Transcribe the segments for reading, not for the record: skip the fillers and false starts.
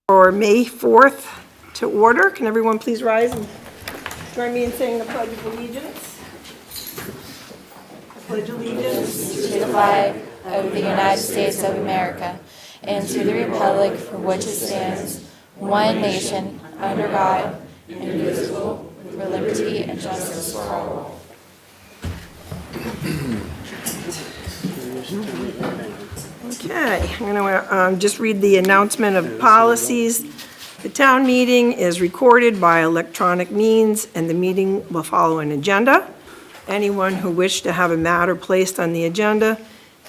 For May 4th to order. Can everyone please rise and join me in saying the Pledge of Allegiance? I pledge allegiance to the flag of the United States of America and to the republic for which it stands, one nation, under God, indivisible, for liberty and justice for all. Okay, I'm going to just read the announcement of policies. The town meeting is recorded by electronic means, and the meeting will follow an agenda. Anyone who wished to have a matter placed on the agenda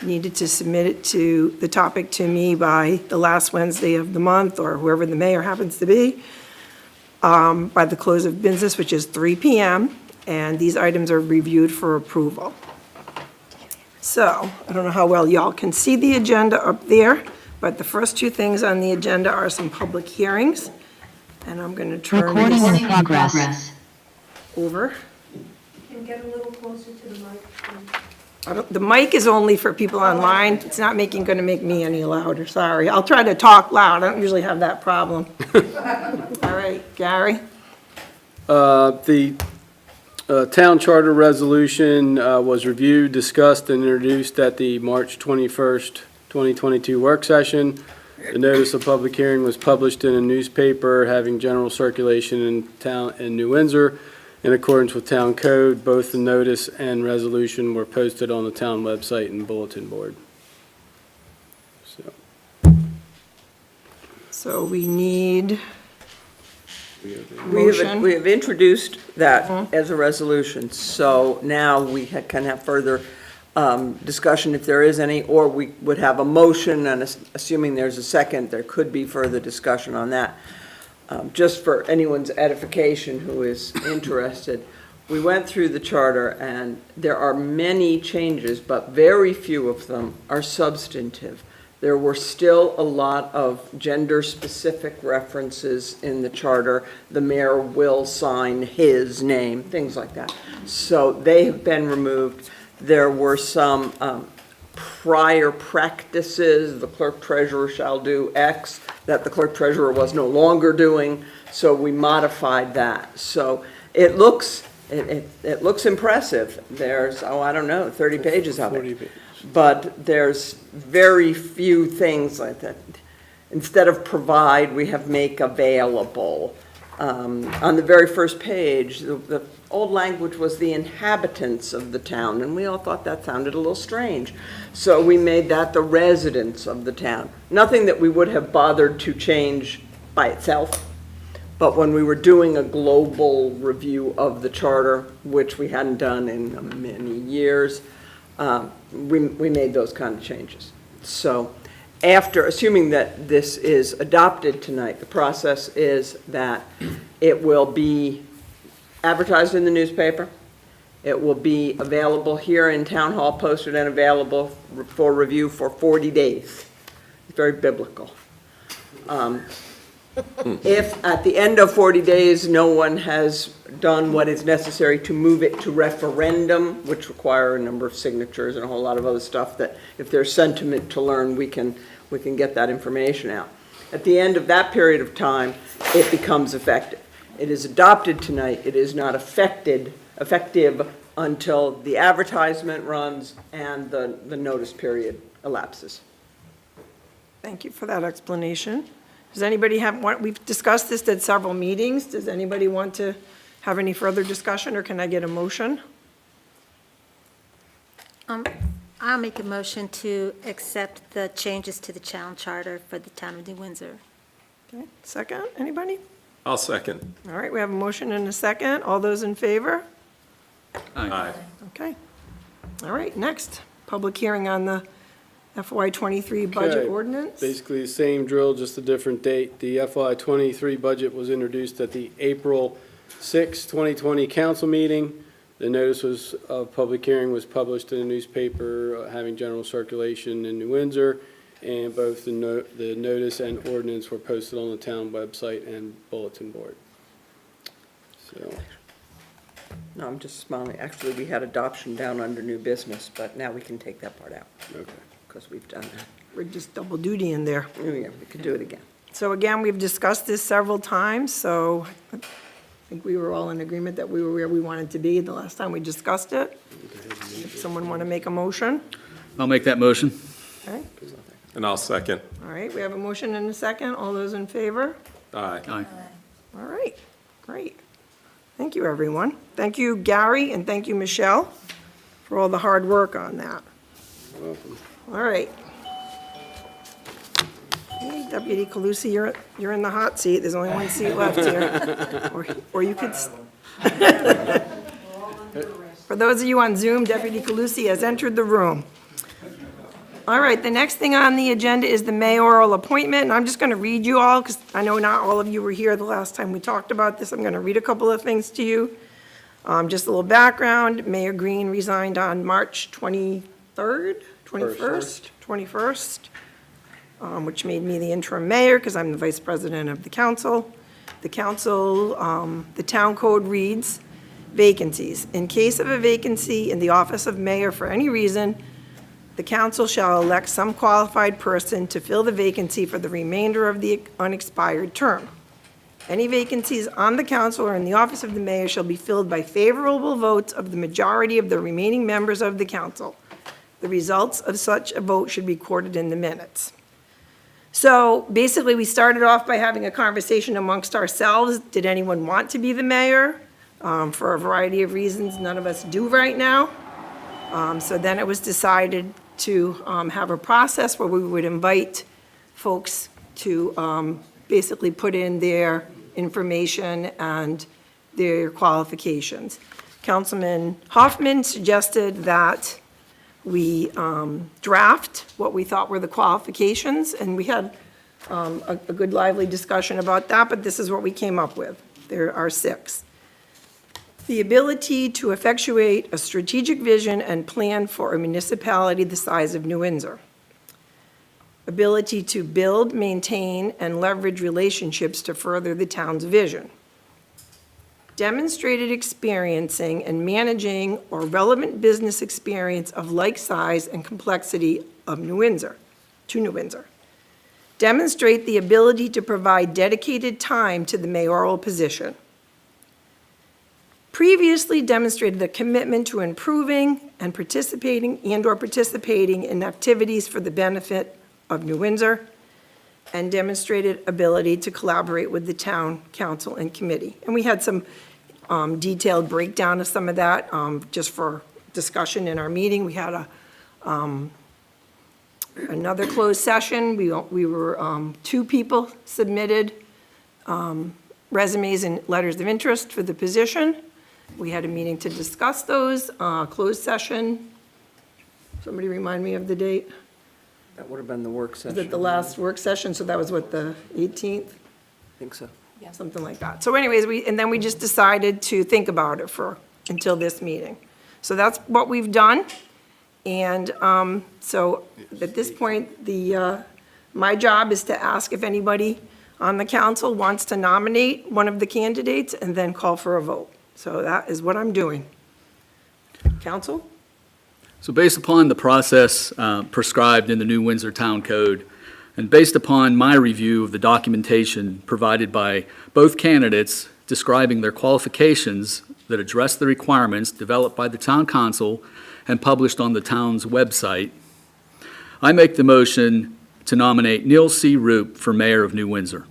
needed to submit it to the topic to me by the last Wednesday of the month, or whoever the mayor happens to be, by the close of business, which is 3 p.m., and these items are reviewed for approval. So, I don't know how well y'all can see the agenda up there, but the first two things on the agenda are some public hearings, and I'm going to turn Recording this in progress. over. Can you get a little closer to the mic, please? The mic is only for people online. It's not going to make me any louder, sorry. I'll try to talk loud, I don't usually have that problem. All right, Gary? The town charter resolution was reviewed, discussed, and introduced at the March 21st, 2022 work session. The notice of public hearing was published in a newspaper having general circulation in New Windsor. In accordance with town code, both the notice and resolution were posted on the town website and bulletin board. So we need We motion. have introduced that as a resolution, so now we can have further discussion if there is any, or we would have a motion, and assuming there's a second, there could be further discussion on that. Just for anyone's edification who is interested, we went through the charter, and there are many changes, but very few of them are substantive. There were still a lot of gender-specific references in the charter. The mayor will sign his name, things like that. So they have been removed. There were some prior practices, the clerk treasurer shall do X, that the clerk treasurer was no longer doing, so we modified that. So it looks impressive. There's, I don't know, 30 pages of it. But there's very few things like that. Instead of provide, we have make available. On the very first page, the old language was the inhabitants of the town, and we all thought that sounded a little strange. So we made that the residents of the town. Nothing that we would have bothered to change by itself, but when we were doing a global review of the charter, which we hadn't done in many years, we made those kind of changes. So after, assuming that this is adopted tonight, the process is that it will be advertised in the newspaper. It will be available here in Town Hall, posted and available for review for 40 days. It's very biblical. If at the end of 40 days no one has done what is necessary to move it to referendum, which require a number of signatures and a whole lot of other stuff, that if there's sentiment to learn, we can get that information out. At the end of that period of time, it becomes effective. It is adopted tonight. It is not effective until the advertisement runs and the notice period elapses. Thank you for that explanation. Does anybody we've discussed this at several meetings. Does anybody want to have any further discussion, or can I get a motion? I'll make a motion to accept the changes to the town charter for the town of New Windsor. Okay, second, anybody? I'll second. All right, we have a motion and a second. All those in favor? Aye. Okay. All right, next, public hearing on the FY23 budget Okay. ordinance. Basically the same drill, just a different date. The FY23 budget was introduced at the April 6, 2020 council meeting. The notice of public hearing was published in a newspaper having general circulation in New Windsor, and both the notice and ordinance were posted on the town website and bulletin board. So, No, I'm just smiling. Actually, we had adoption down under new business, but now we can take that part out okay. because we've done that. We're just double duty in there. Oh, yeah, we could do it again. So again, we've discussed this several times, so I think we were all in agreement that we were where we wanted to be the last time we discussed it. If someone want to make a motion? I'll make that motion. Okay, And I'll second. all right, we have a motion and a second. All those in favor? Aye. Aye. All right, great. Thank you, everyone. Thank you, Gary, and thank you, Michelle, for all the hard work on that. All right. Okay, Deputy Calusi, you're in the hot seat. There's only one seat left here. Or you could. For those of you on Zoom, Deputy Calusi has entered the room. All right, the next thing on the agenda is the mayoral appointment, and I'm just going to read you all, because I know not all of you were here the last time we talked about this. I'm going to read a couple of things to you. Just a little background. Mayor Green resigned on March 23rd, 21st, which made me the interim mayor, because I'm the vice president of the council. The council, the town code reads, vacancies. In case of a vacancy in the office of mayor for any reason, the council shall elect some qualified person to fill the vacancy for the remainder of the unexpired term. Any vacancies on the council or in the office of the mayor shall be filled by favorable votes of the majority of the remaining members of the council. The results of such a vote should be recorded in the minutes. So basically, we started off by having a conversation amongst ourselves. Did anyone want to be the mayor? For a variety of reasons, none of us do right now. So then it was decided to have a process where we would invite folks to basically put in their information and their qualifications. Councilman Hoffman suggested that we draft what we thought were the qualifications, and we had a good lively discussion about that, but this is what we came up with. There are 6. The ability to effectuate a strategic vision and plan for a municipality the size of New Windsor. Ability to build, maintain, and leverage relationships to further the town's vision. Demonstrated experiencing and managing or relevant business experience of like size and complexity of New Windsor, to New Windsor. Demonstrate the ability to provide dedicated time to the mayoral position. Previously demonstrated a commitment to improving and participating in activities for the benefit of New Windsor, and demonstrated ability to collaborate with the town council and committee. And we had some detailed breakdown of some of that just for discussion in our meeting. We had another closed session. We were 2 people submitted resumes and letters of interest for the position. We had a meeting to discuss those, closed session. Somebody remind me of the date? That would have been the work session. Was it the last work session? So that was what, the 18th? I think so. Something like that. So anyways, then we just decided to think about it until this meeting. So that's what we've done. And so at this point, my job is to ask if anybody on the council wants to nominate one of the candidates and then call for a vote. So that is what I'm doing. Council? So based upon the process prescribed in the new Windsor Town Code, and based upon my review of the documentation provided by both candidates describing their qualifications that address the requirements developed by the town council and published on the town's website, I make the motion to nominate Neil C. Roop for mayor of New Windsor.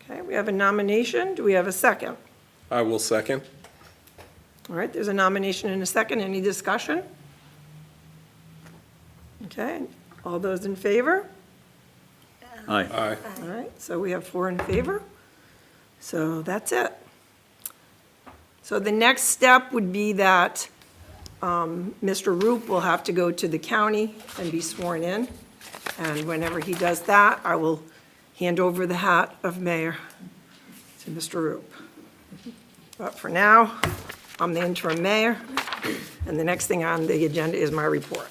Okay, we have a nomination. Do we have a second? I will second. All right, there's a nomination and a second. Any discussion? Okay, all those in favor? Aye. Aye. All right, so we have 4 in favor. So that's it. So the next step would be that Mr. Roop will have to go to the county and be sworn in. And whenever he does that, I will hand over the hat of mayor to Mr. Roop. But for now, I'm the interim mayor, and the next thing on the agenda is my report.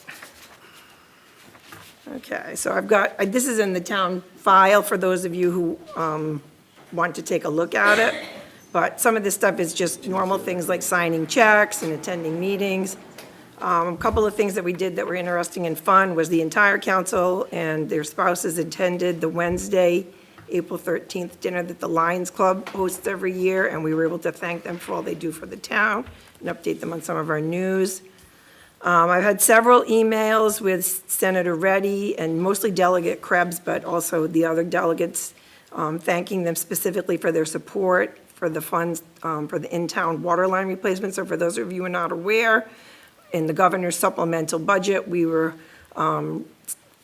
Okay, so I've got, this is in the town file for those of you who want to take a look at it, but some of this stuff is just normal things like signing checks and attending meetings. A couple of things that we did that were interesting and fun was the entire council and their spouses attended the Wednesday, April 13th dinner that the Lions Club hosts every year, and we were able to thank them for all they do for the town and update them on some of our news. I've had several emails with Senator Reddy and mostly Delegate Krebs, but also the other delegates, thanking them specifically for their support for the funds for the in-town water line replacement. So for those of you who are not aware, in the governor's supplemental budget, we were, $4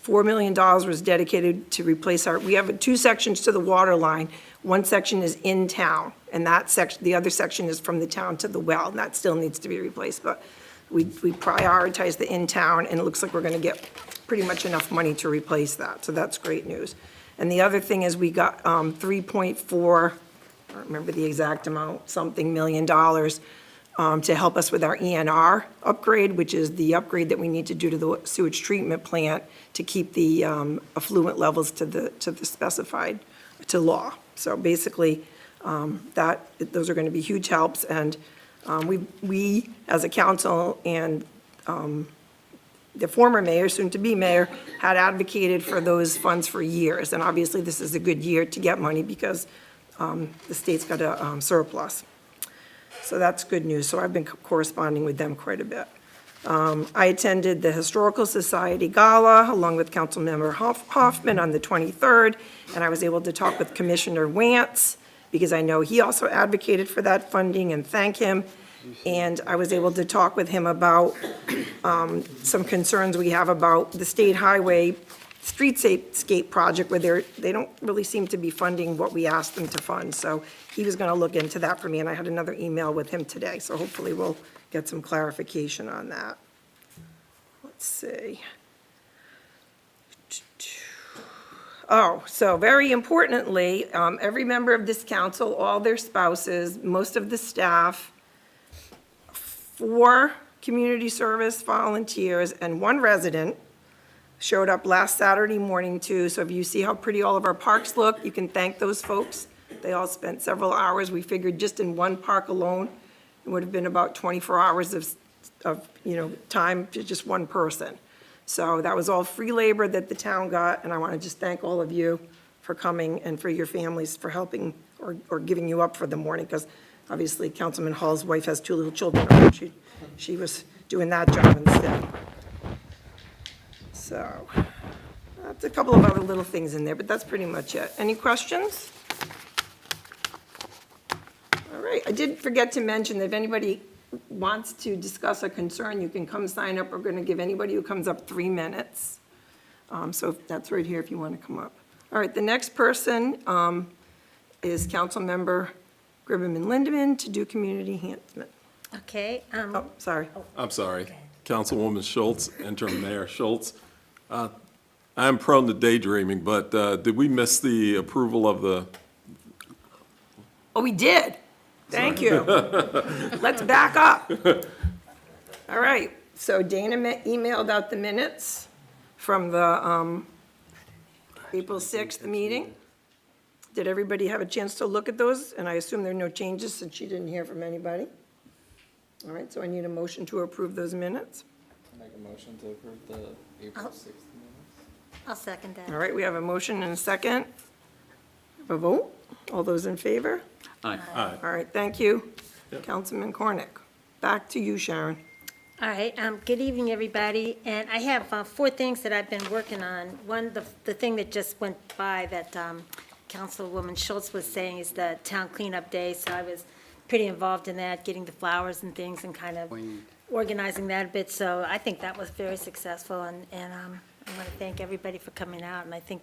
million was dedicated to replace we have two sections to the water line. One section is in town, and that section, the other section is from the town to the well, and that still needs to be replaced. But we prioritize the in-town, and it looks like we're going to get pretty much enough money to replace that, so that's great news. And the other thing is we got 3.4, I don't remember the exact amount, something $1 million to help us with our ENR upgrade, which is the upgrade that we need to do to the sewage treatment plant to keep the effluent levels to the specified, to law. So basically, those are going to be huge helps, and we, as a council, and the former mayor, soon-to-be mayor, had advocated for those funds for years, and obviously this is a good year to get money because the state's got a surplus. So that's good news. So I've been corresponding with them quite a bit. I attended the Historical Society Gala along with Councilmember Hoffman on the 23rd, and I was able to talk with Commissioner Wantz because I know he also advocated for that funding, and thank him. And I was able to talk with him about some concerns we have about the state highway streetscape project where they don't really seem to be funding what we asked them to fund. So he was going to look into that for me, and I had another email with him today. So hopefully we'll get some clarification on that. Let's see. Oh, so very importantly, every member of this council, all their spouses, most of the staff, 4 community service volunteers, and 1 resident showed up last Saturday morning too. So if you see how pretty all of our parks look, you can thank those folks. They all spent several hours. We figured just in one park alone, it would have been about 24 hours of time to just one person. So that was all free labor that the town got, and I want to just thank all of you for coming and for your families for helping or giving you up for the morning, because obviously Councilman Hall's wife has 2 little children. She was doing that job instead. So that's a couple of other little things in there, but that's pretty much it. Any questions? All right, I did forget to mention that if anybody wants to discuss a concern, you can come sign up. We're going to give anybody who comes up 3 minutes. So that's right here if you want to come up. All right, the next person is Councilmember Gribben-Lindeman to do community enhancement. Okay. Oh, sorry. I'm sorry. Councilwoman Schultz, Interim Mayor Schultz. I'm prone to daydreaming, but did we miss the approval of the? Oh, we did. Thank you. Let's back up. All right, so Dana emailed out the minutes from the April 6th meeting. Did everybody have a chance to look at those? And I assume there are no changes since she didn't hear from anybody. All right, so I need a motion to approve those minutes. Make a motion to approve the April 6th minutes. I'll second that. All right, we have a motion and a second. Have a vote? All those in favor? Aye. All right, thank you. Councilman Cornick. Back to you, Sharon. All right, good evening, everybody, and I have 4 things that I've been working on. One, the thing that just went by that Councilwoman Schultz was saying is the town cleanup day, so I was pretty involved in that, getting the flowers and things and kind of organizing that a bit, so I think that was very successful, and I want to thank everybody for coming out, and I think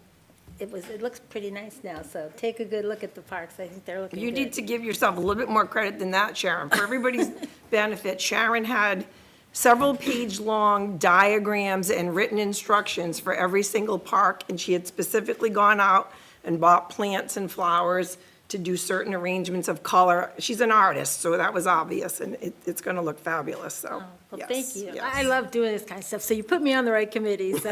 it looks pretty nice now, so take a good look at the parks. I think they're looking You good. need to give yourself a little bit more credit than that, Sharon. For everybody's benefit, Sharon had several page-long diagrams and written instructions for every single park, and she had specifically gone out and bought plants and flowers to do certain arrangements of color. She's an artist, so that was obvious, and it's going to look fabulous, so, Well, yes, thank you. yes. I love doing this kind of stuff, so you put me on the right committee. So.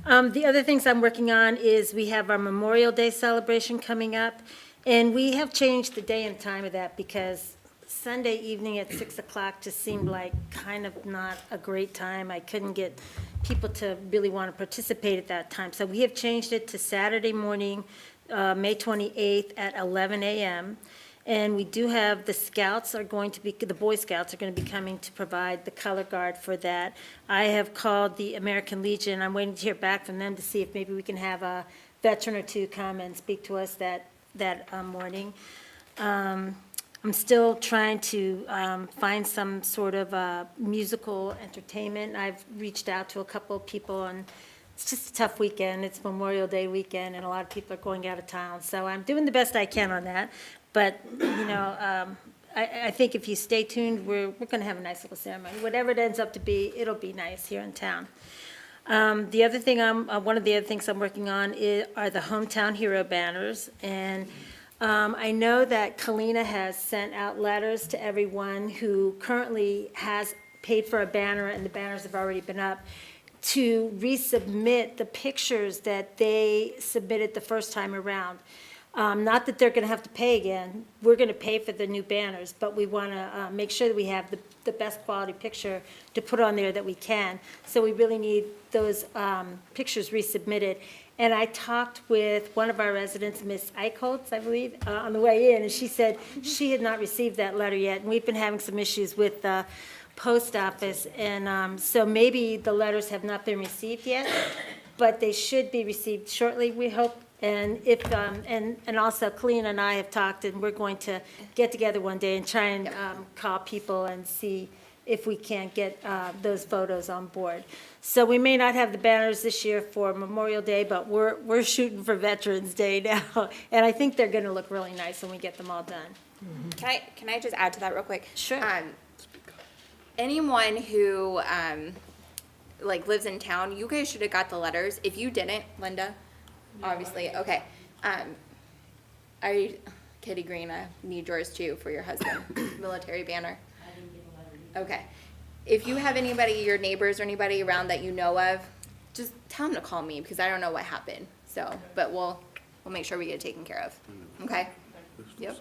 The other things I'm working on is we have our Memorial Day celebration coming up, and we have changed the day and time of that because Sunday evening at 6 o'clock just seemed like kind of not a great time. I couldn't get people to really want to participate at that time. So we have changed it to Saturday morning, May 28th at 11 a.m. And we do have, the Scouts are going to be, the Boy Scouts are going to be coming to provide the color guard for that. I have called the American Legion. I'm waiting to hear back from them to see if maybe we can have a veteran or two come and speak to us that morning. I'm still trying to find some sort of musical entertainment. I've reached out to a couple of people, and it's just a tough weekend. It's Memorial Day weekend, and a lot of people are going out of town. So I'm doing the best I can on that. But, you know, I think if you stay tuned, we're going to have a nice little ceremony. Whatever it ends up to be, it'll be nice here in town. The other thing one of the other things I'm working on are the Hometown Hero banners. And I know that Kalina has sent out letters to everyone who currently has paid for a banner, and the banners have already been up, to resubmit the pictures that they submitted the first time around. Not that they're going to have to pay again. We're going to pay for the new banners, but we want to make sure that we have the best quality picture to put on there that we can. So we really need those pictures resubmitted. And I talked with one of our residents, Miss Eichholz, I believe, on the way in, and she said she had not received that letter yet. And we've been having some issues with the post office, and so maybe the letters have not been received yet, but they should be received shortly, we hope. And if and also Colleen and I have talked, and we're going to get together one day and try and call people and see if we can't get those photos on board. So we may not have the banners this year for Memorial Day, but we're shooting for Veterans Day now, and I think they're going to look really nice when we get them all done. Can I just add to that real quick? Sure. Anyone who lives in town, you guys should have got the letters. If you didn't, Linda, obviously, okay. Kitty Green, I need yours too for your husband, military banner. I didn't get a letter. Okay. If you have anybody, your neighbors or anybody around that you know of, just tell them to call me because I don't know what happened. So, but we'll make sure we get it taken care of. Okay? Yep.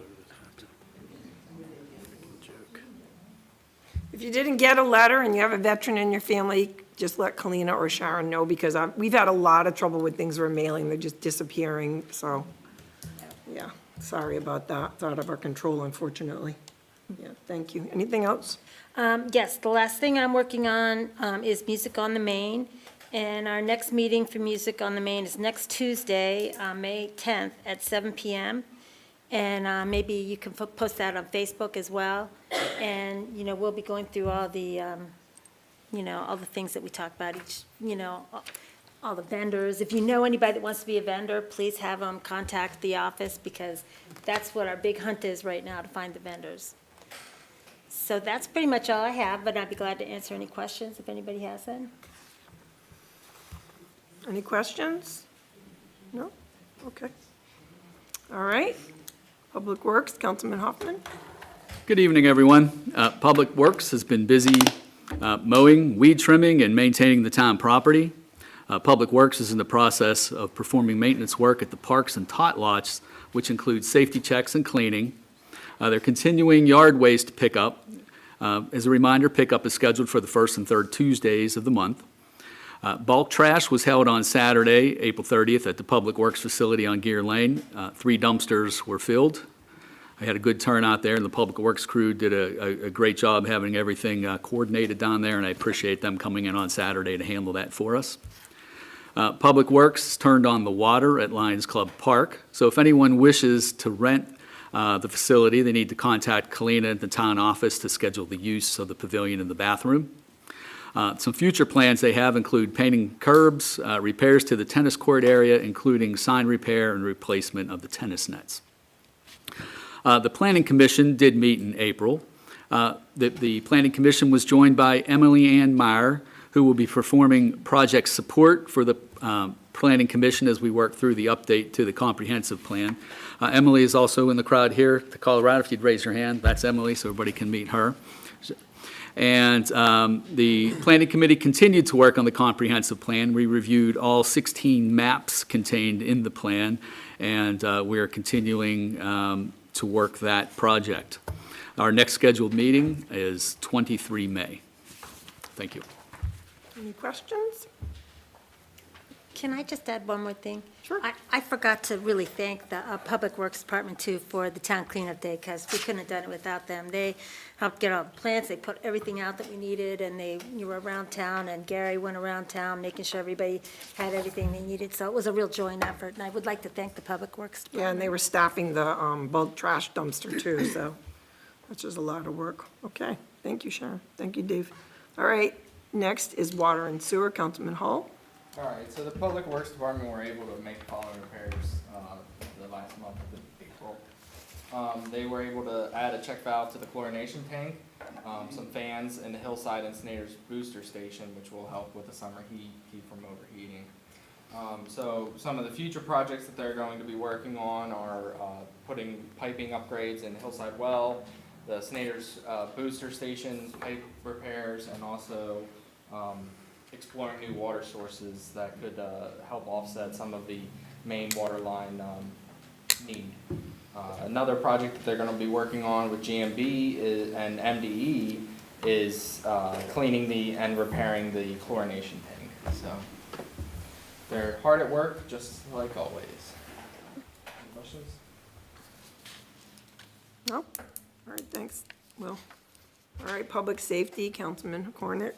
If you didn't get a letter and you have a veteran in your family, just let Kalina or Sharon know, because we've had a lot of trouble with things we're mailing. They're just disappearing, so, yeah, sorry about that. It's out of our control, unfortunately. Yeah, thank you. Anything else? Yes, the last thing I'm working on is Music on the Main, and our next meeting for Music on the Main is next Tuesday, May 10th at 7 p.m., and maybe you can post that on Facebook as well, and, you know, we'll be going through all the, you know, all the things that we talk about, you know, all the vendors. If you know anybody that wants to be a vendor, please have them contact the office, because that's what our big hunt is right now, to find the vendors. So that's pretty much all I have, but I'd be glad to answer any questions if anybody has them. Any questions? No? Okay. All right. Public Works, Councilman Hoffman. Good evening, everyone. Public Works has been busy mowing, weed trimming, and maintaining the town property. Public Works is in the process of performing maintenance work at the parks and tot lots, which includes safety checks and cleaning. They're continuing yard waste pickup. As a reminder, pickup is scheduled for the first and third Tuesdays of the month. Bulk trash was held on Saturday, April 30th, at the Public Works facility on Gear Lane. 3 dumpsters were filled. I had a good turnout there, and the Public Works crew did a great job having everything coordinated down there, and I appreciate them coming in on Saturday to handle that for us. Public Works turned on the water at Lions Club Park, so if anyone wishes to rent the facility, they need to contact Kalina at the town office to schedule the use of the pavilion and the bathroom. Some future plans they have include painting curbs, repairs to the tennis court area, including sign repair and replacement of the tennis nets. The Planning Commission did meet in April. The Planning Commission was joined by Emily Ann Meyer, who will be performing project support for the Planning Commission as we work through the update to the comprehensive plan. Emily is also in the crowd here to Colorado. If you'd raise your hand, that's Emily, so everybody can meet her. And the Planning Committee continued to work on the comprehensive plan. We reviewed all 16 maps contained in the plan, and we are continuing to work that project. Our next scheduled meeting is 23 May. Thank you. Any questions? Can I just add one more thing? Sure. I forgot to really thank the Public Works Department, too, for the town cleanup day, because we couldn't have done it without them. They helped get all the plants, they put everything out that we needed, and you were around town, and Gary went around town, making sure everybody had everything they needed, so it was a real joint effort, and I would like to thank the Public Works Department. Yeah, and they were staffing the bulk trash dumpster too, so that's just a lot of work. Okay, thank you, Sharon. Thank you, Dave. All right, next is Water and Sewer, Councilman Hull. All right, so the Public Works Department were able to make the following repairs the last month of April. They were able to add a check valve to the chlorination tank, some fans, and the Hillside Incinerators booster station, which will help with the summer heat, keep from overheating. So some of the future projects that they're going to be working on are putting piping upgrades in Hillside Well, the Snyder's booster stations, pipe repairs, and also exploring new water sources that could help offset some of the main water line need. Another project that they're going to be working on with GMB and MDE is cleaning and repairing the chlorination tank. So they're hard at work, just like always. Any questions? No? All right, thanks, Will. All right, Public Safety, Councilman Cornet.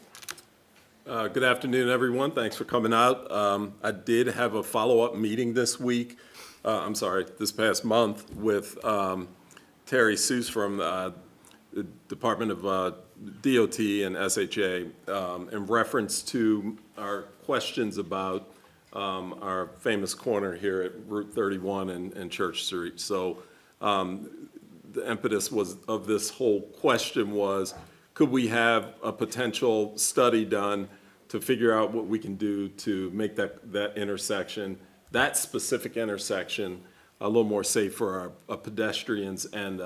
Good afternoon, everyone. Thanks for coming out. I did have a follow-up meeting this past month with Terry Seuss from the Department of DOT and SHA in reference to our questions about our famous corner here at Route 31 and Church Street. So the impetus of this whole question was, could we have a potential study done to figure out what we can do to make that intersection, that specific intersection, a little more safe for our pedestrians and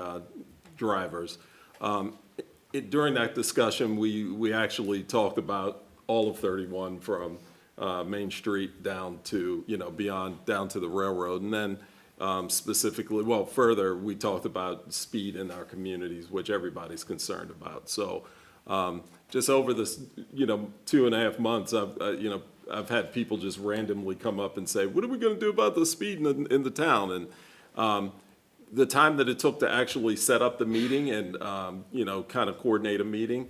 drivers. During that discussion, we actually talked about all of 31 from Main Street down to, beyond, down to the railroad. And then specifically, further, we talked about speed in our communities, which everybody's concerned about. So just over this, 2.5 months, I've had people just randomly come up and say, what are we going to do about the speed in the town? And the time that it took to actually set up the meeting and, kind of coordinate a meeting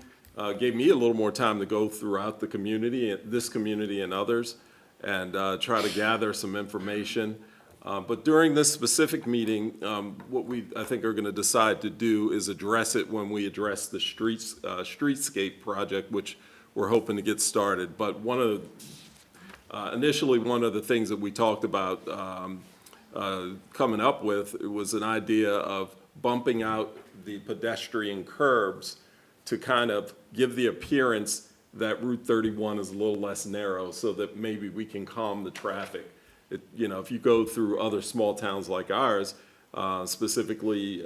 gave me a little more time to go throughout the community, this community and others, and try to gather some information. But during this specific meeting, what I think are going to decide to do is address it when we address the streetscape project, which we're hoping to get started. But initially, one of the things that we talked about coming up with was an idea of bumping out the pedestrian curbs to kind of give the appearance that Route 31 is a little less narrow, so that maybe we can calm the traffic. If you go through other small towns like ours, specifically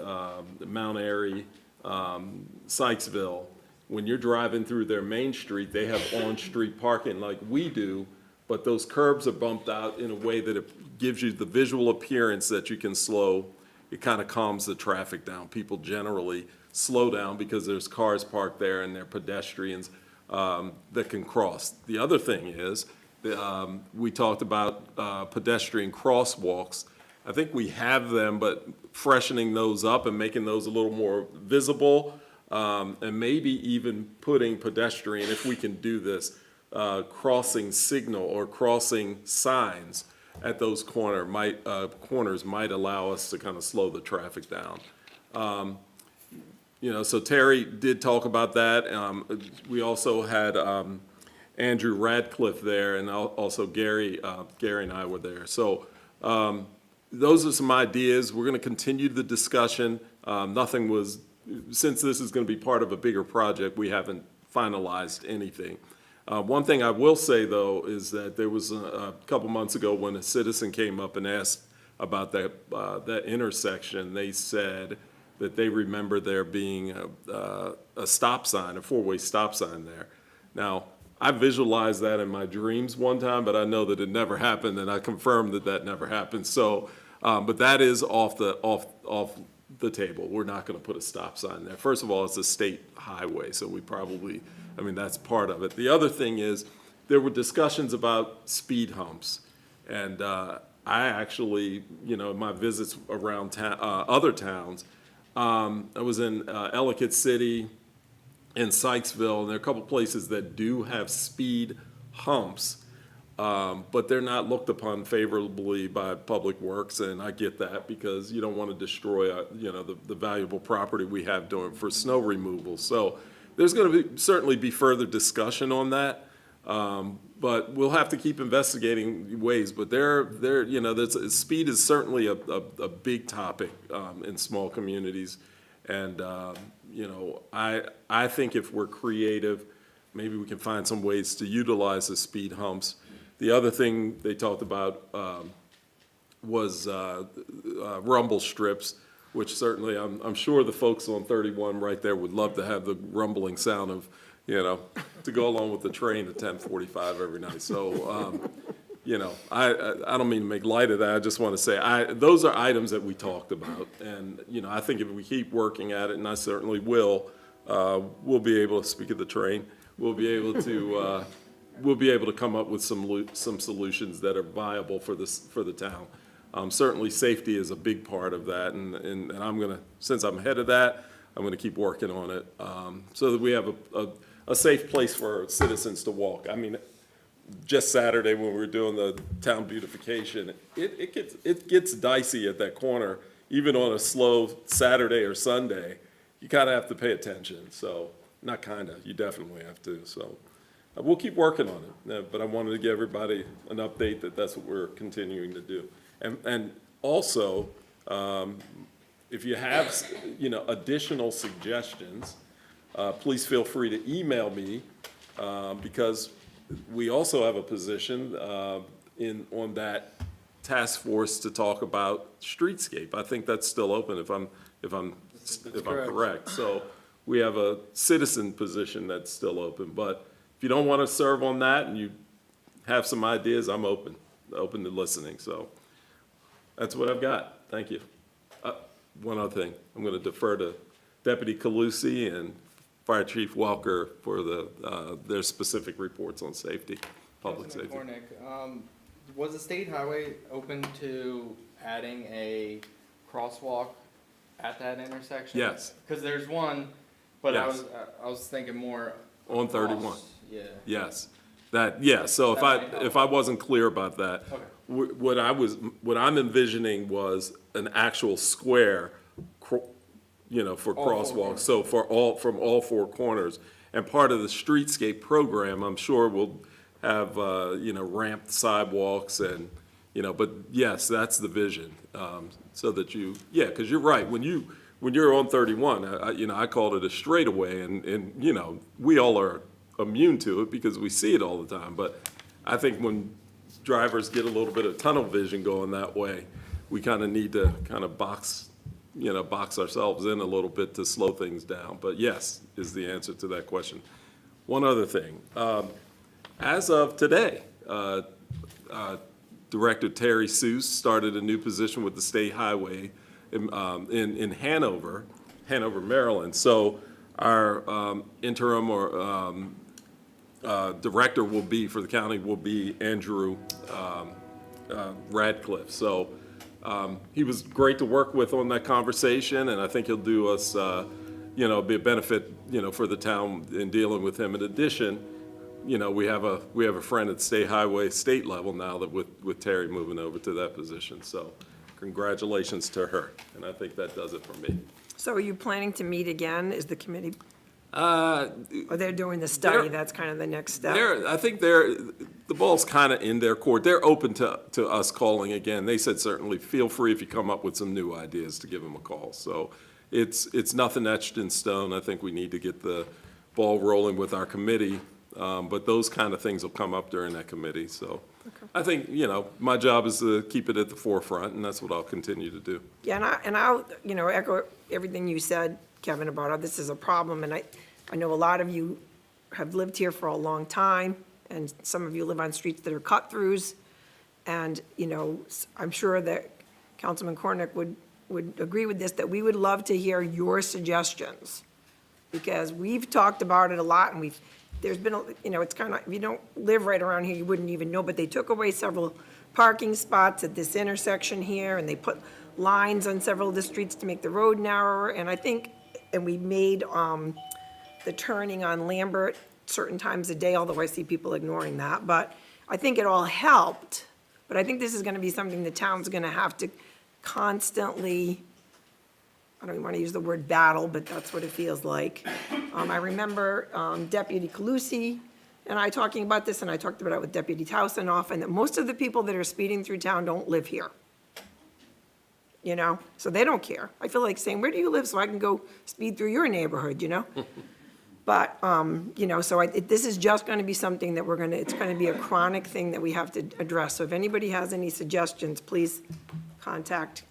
Mount Airy, Sykesville, when you're driving through their main street, they have on-street parking like we do, but those curbs are bumped out in a way that it gives you the visual appearance that you can slow. It kind of calms the traffic down. People generally slow down because there's cars parked there and they're pedestrians that can cross. The other thing is, we talked about pedestrian crosswalks. I think we have them, but freshening those up and making those a little more visible, and maybe even putting pedestrian, if we can do this, crossing signal or crossing signs at those corners might allow us to kind of slow the traffic down. So Terry did talk about that. We also had Andrew Radcliffe there, and also Gary and I were there. So those are some ideas. We're going to continue the discussion. Since this is going to be part of a bigger project, we haven't finalized anything. One thing I will say, though, is that there was a couple months ago when a citizen came up and asked about that intersection. They said that they remember there being a stop sign, a four-way stop sign there. Now, I visualized that in my dreams one time, but I know that it never happened, and I confirmed that never happened. So, but that is off the table. We're not going to put a stop sign there. First of all, it's a state highway, so we probably, I mean, that's part of it. The other thing is, there were discussions about speed humps. And I actually, you know, my visits around other towns, I was in Ellicott City, in Sykesville, and there are a couple places that do have speed humps, but they're not looked upon favorably by Public Works, and I get that because you don't want to destroy, you know, the valuable property we have doing for snow removal. So there's going to certainly be further discussion on that, but we'll have to keep investigating ways. But you know, speed is certainly a big topic in small communities, and you know, I think if we're creative, maybe we can find some ways to utilize the speed humps. The other thing they talked about was rumble strips, which certainly I'm sure the folks on 31 right there would love to have the rumbling sound of, you know, to go along with the train at 10:45 every night. So, you know, I don't mean to make light of that. I just want to say those are items that we talked about. And, you know, I think if we keep working at it, and I certainly will, we'll be able to speak of the train. We'll be able to come up with some solutions that are viable for the town. Certainly, safety is a big part of that, and I'm gonna, since I'm head of that, I'm gonna keep working on it, so that we have a safe place for citizens to walk. I mean, just Saturday when we were doing the town beautification, it gets dicey at that corner, even on a slow Saturday or Sunday. You kinda have to pay attention, so, not kinda, you definitely have to, so. We'll keep working on it, but I wanted to give everybody an update that that's what we're continuing to do. And also, if you have, you know, additional suggestions, please feel free to email me, because we also have a position on that task force to talk about streetscape. I think that's still open if I'm correct. So we have a citizen position that's still open, but if you don't want to serve on that and you have some ideas, I'm open to listening. So that's what I've got. Thank you. One other thing, I'm going to defer to Deputy Calusi and Fire Chief Welker for their specific reports on safety, public safety. Cornick, was the state highway open to adding a crosswalk at that intersection? Yes. Because there's one, but Yes. I was thinking more On 31. across. Yeah. Yes. So if I wasn't clear about that, Okay. what I'm envisioning was an actual square, you know, for All four crosswalks. corners. So from all four corners. And part of the streetscape program, I'm sure will have, you know, ramped sidewalks and, you know, but yes, that's the vision. So that because you're right, when you're on 31, you know, I called it a straightaway, and, you know, we all are immune to it because we see it all the time. But I think when drivers get a little bit of tunnel vision going that way, we kind of need to kind of box ourselves in a little bit to slow things down. But yes, is the answer to that question. One other thing, as of today, Director Terry Seuss started a new position with the State Highway in Hanover, Maryland. So our interim director for the county will be Andrew Radcliffe. So he was great to work with on that conversation, and I think he'll do us, you know, be a benefit, you know, for the town in dealing with him. In addition, you know, we have a friend at State Highway state level now that with Terry moving over to that position. So congratulations to her, and I think that does it for me. So are you planning to meet again? Is the committee, or they're doing the study, that's kind of the next step? I think the ball's kind of in their court. They're open to us calling again. They said certainly feel free if you come up with some new ideas to give them a call. So it's nothing etched in stone. I think we need to get the ball rolling with our committee, but those kind of things will come up during that committee. So I think, you know, my job is to keep it at the forefront, and that's what I'll continue to do. Yeah, and I'll, you know, echo everything you said, Kevin, about how this is a problem, and I know a lot of you have lived here for a long time, and some of you live on streets that are cut-throughs, and, you know, I'm sure that Councilman Cornick would would agree with this, that we would love to hear your suggestions. Because we've talked about it a lot, and there's been, it's kind of, if you don't live right around here, you wouldn't even know, but they took away several parking spots at this intersection here, and they put lines on several of the streets to make the road narrower, and I think, and we made the turning on Lambert certain times a day, although I see people ignoring that, but I think it all helped. But I think this is gonna be something the town's gonna have to constantly, I don't even want to use the word battle, but that's what it feels like. I remember Deputy Calusi and I talking about this, and I talked about it with Deputy Towson often, that most of the people that are speeding through town don't live here. So they don't care. I feel like saying, where do you live so I can go speed through your neighborhood, But, this is just going to be something that it's going to be a chronic thing that we have to address. So if anybody has any suggestions, please contact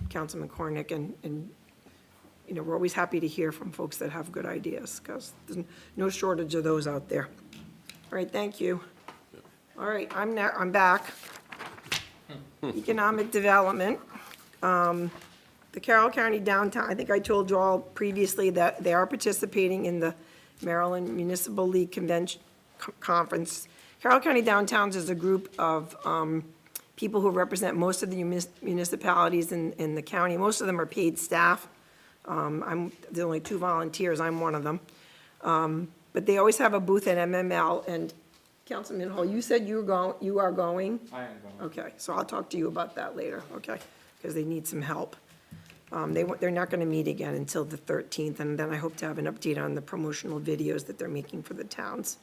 Councilman Cornick, and we're always happy to hear from folks that have good ideas, because there's no shortage of those out there. All right, thank you. All right, I'm back. Economic development. The Carroll County downtown, I think I told you all previously that they are participating in the Maryland Municipal League Convention Conference. Carroll County Downtowns is a group of people who represent most of the municipalities in the county. Most of them are paid staff. There's only 2 volunteers, I'm one of them. But they always have a booth at MML, and Councilman Hall, you said you are going? I am going. Okay, so I'll talk to you about that later, okay? Because they need some help. They're not going to meet again until the 13th, and then I hope to have an update on the promotional videos that they're making for the towns.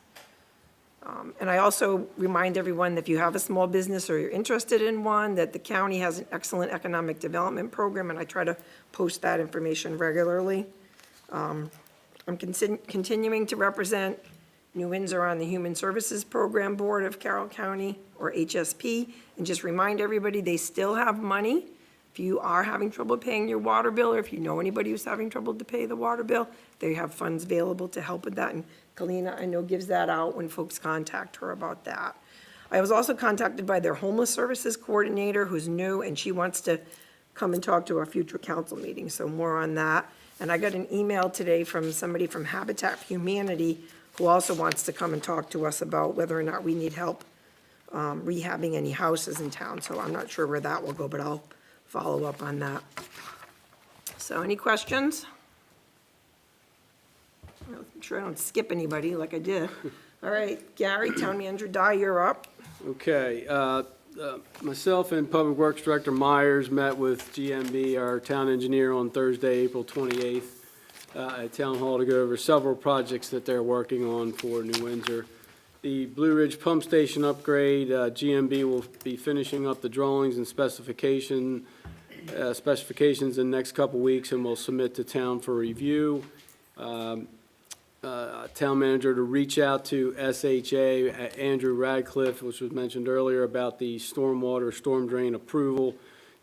And I also remind everyone that if you have a small business or you're interested in one, that the county has an excellent economic development program, and I try to post that information regularly. I'm continuing to represent New Windsor on the Human Services Program Board of Carroll County, or HSP, and just remind everybody they still have money. If you are having trouble paying your water bill, or if you know anybody who's having trouble to pay the water bill, they have funds available to help with that, and Kalina, I know, gives that out when folks contact her about that. I was also contacted by their homeless services coordinator, who's new, and she wants to come and talk to our future council meeting, so more on that. And I got an email today from somebody from Habitat for Humanity who also wants to come and talk to us about whether or not we need help rehabbing any houses in town, so I'm not sure where that will go, but I'll follow up on that. So any questions? I'm sure I don't skip anybody like I did. All right, Gary, Town Manager Dye, you're up. Okay, myself and Public Works Director Myers met with GMB, our town engineer, on Thursday, April 28th, at Town Hall to go over several projects that they're working on for New Windsor. The Blue Ridge Pump Station upgrade, GMB will be finishing up the drawings and specifications in the next couple weeks, and will submit to town for review. Town manager to reach out to SHA, Andrew Radcliffe, which was mentioned earlier, about the storm drain approval.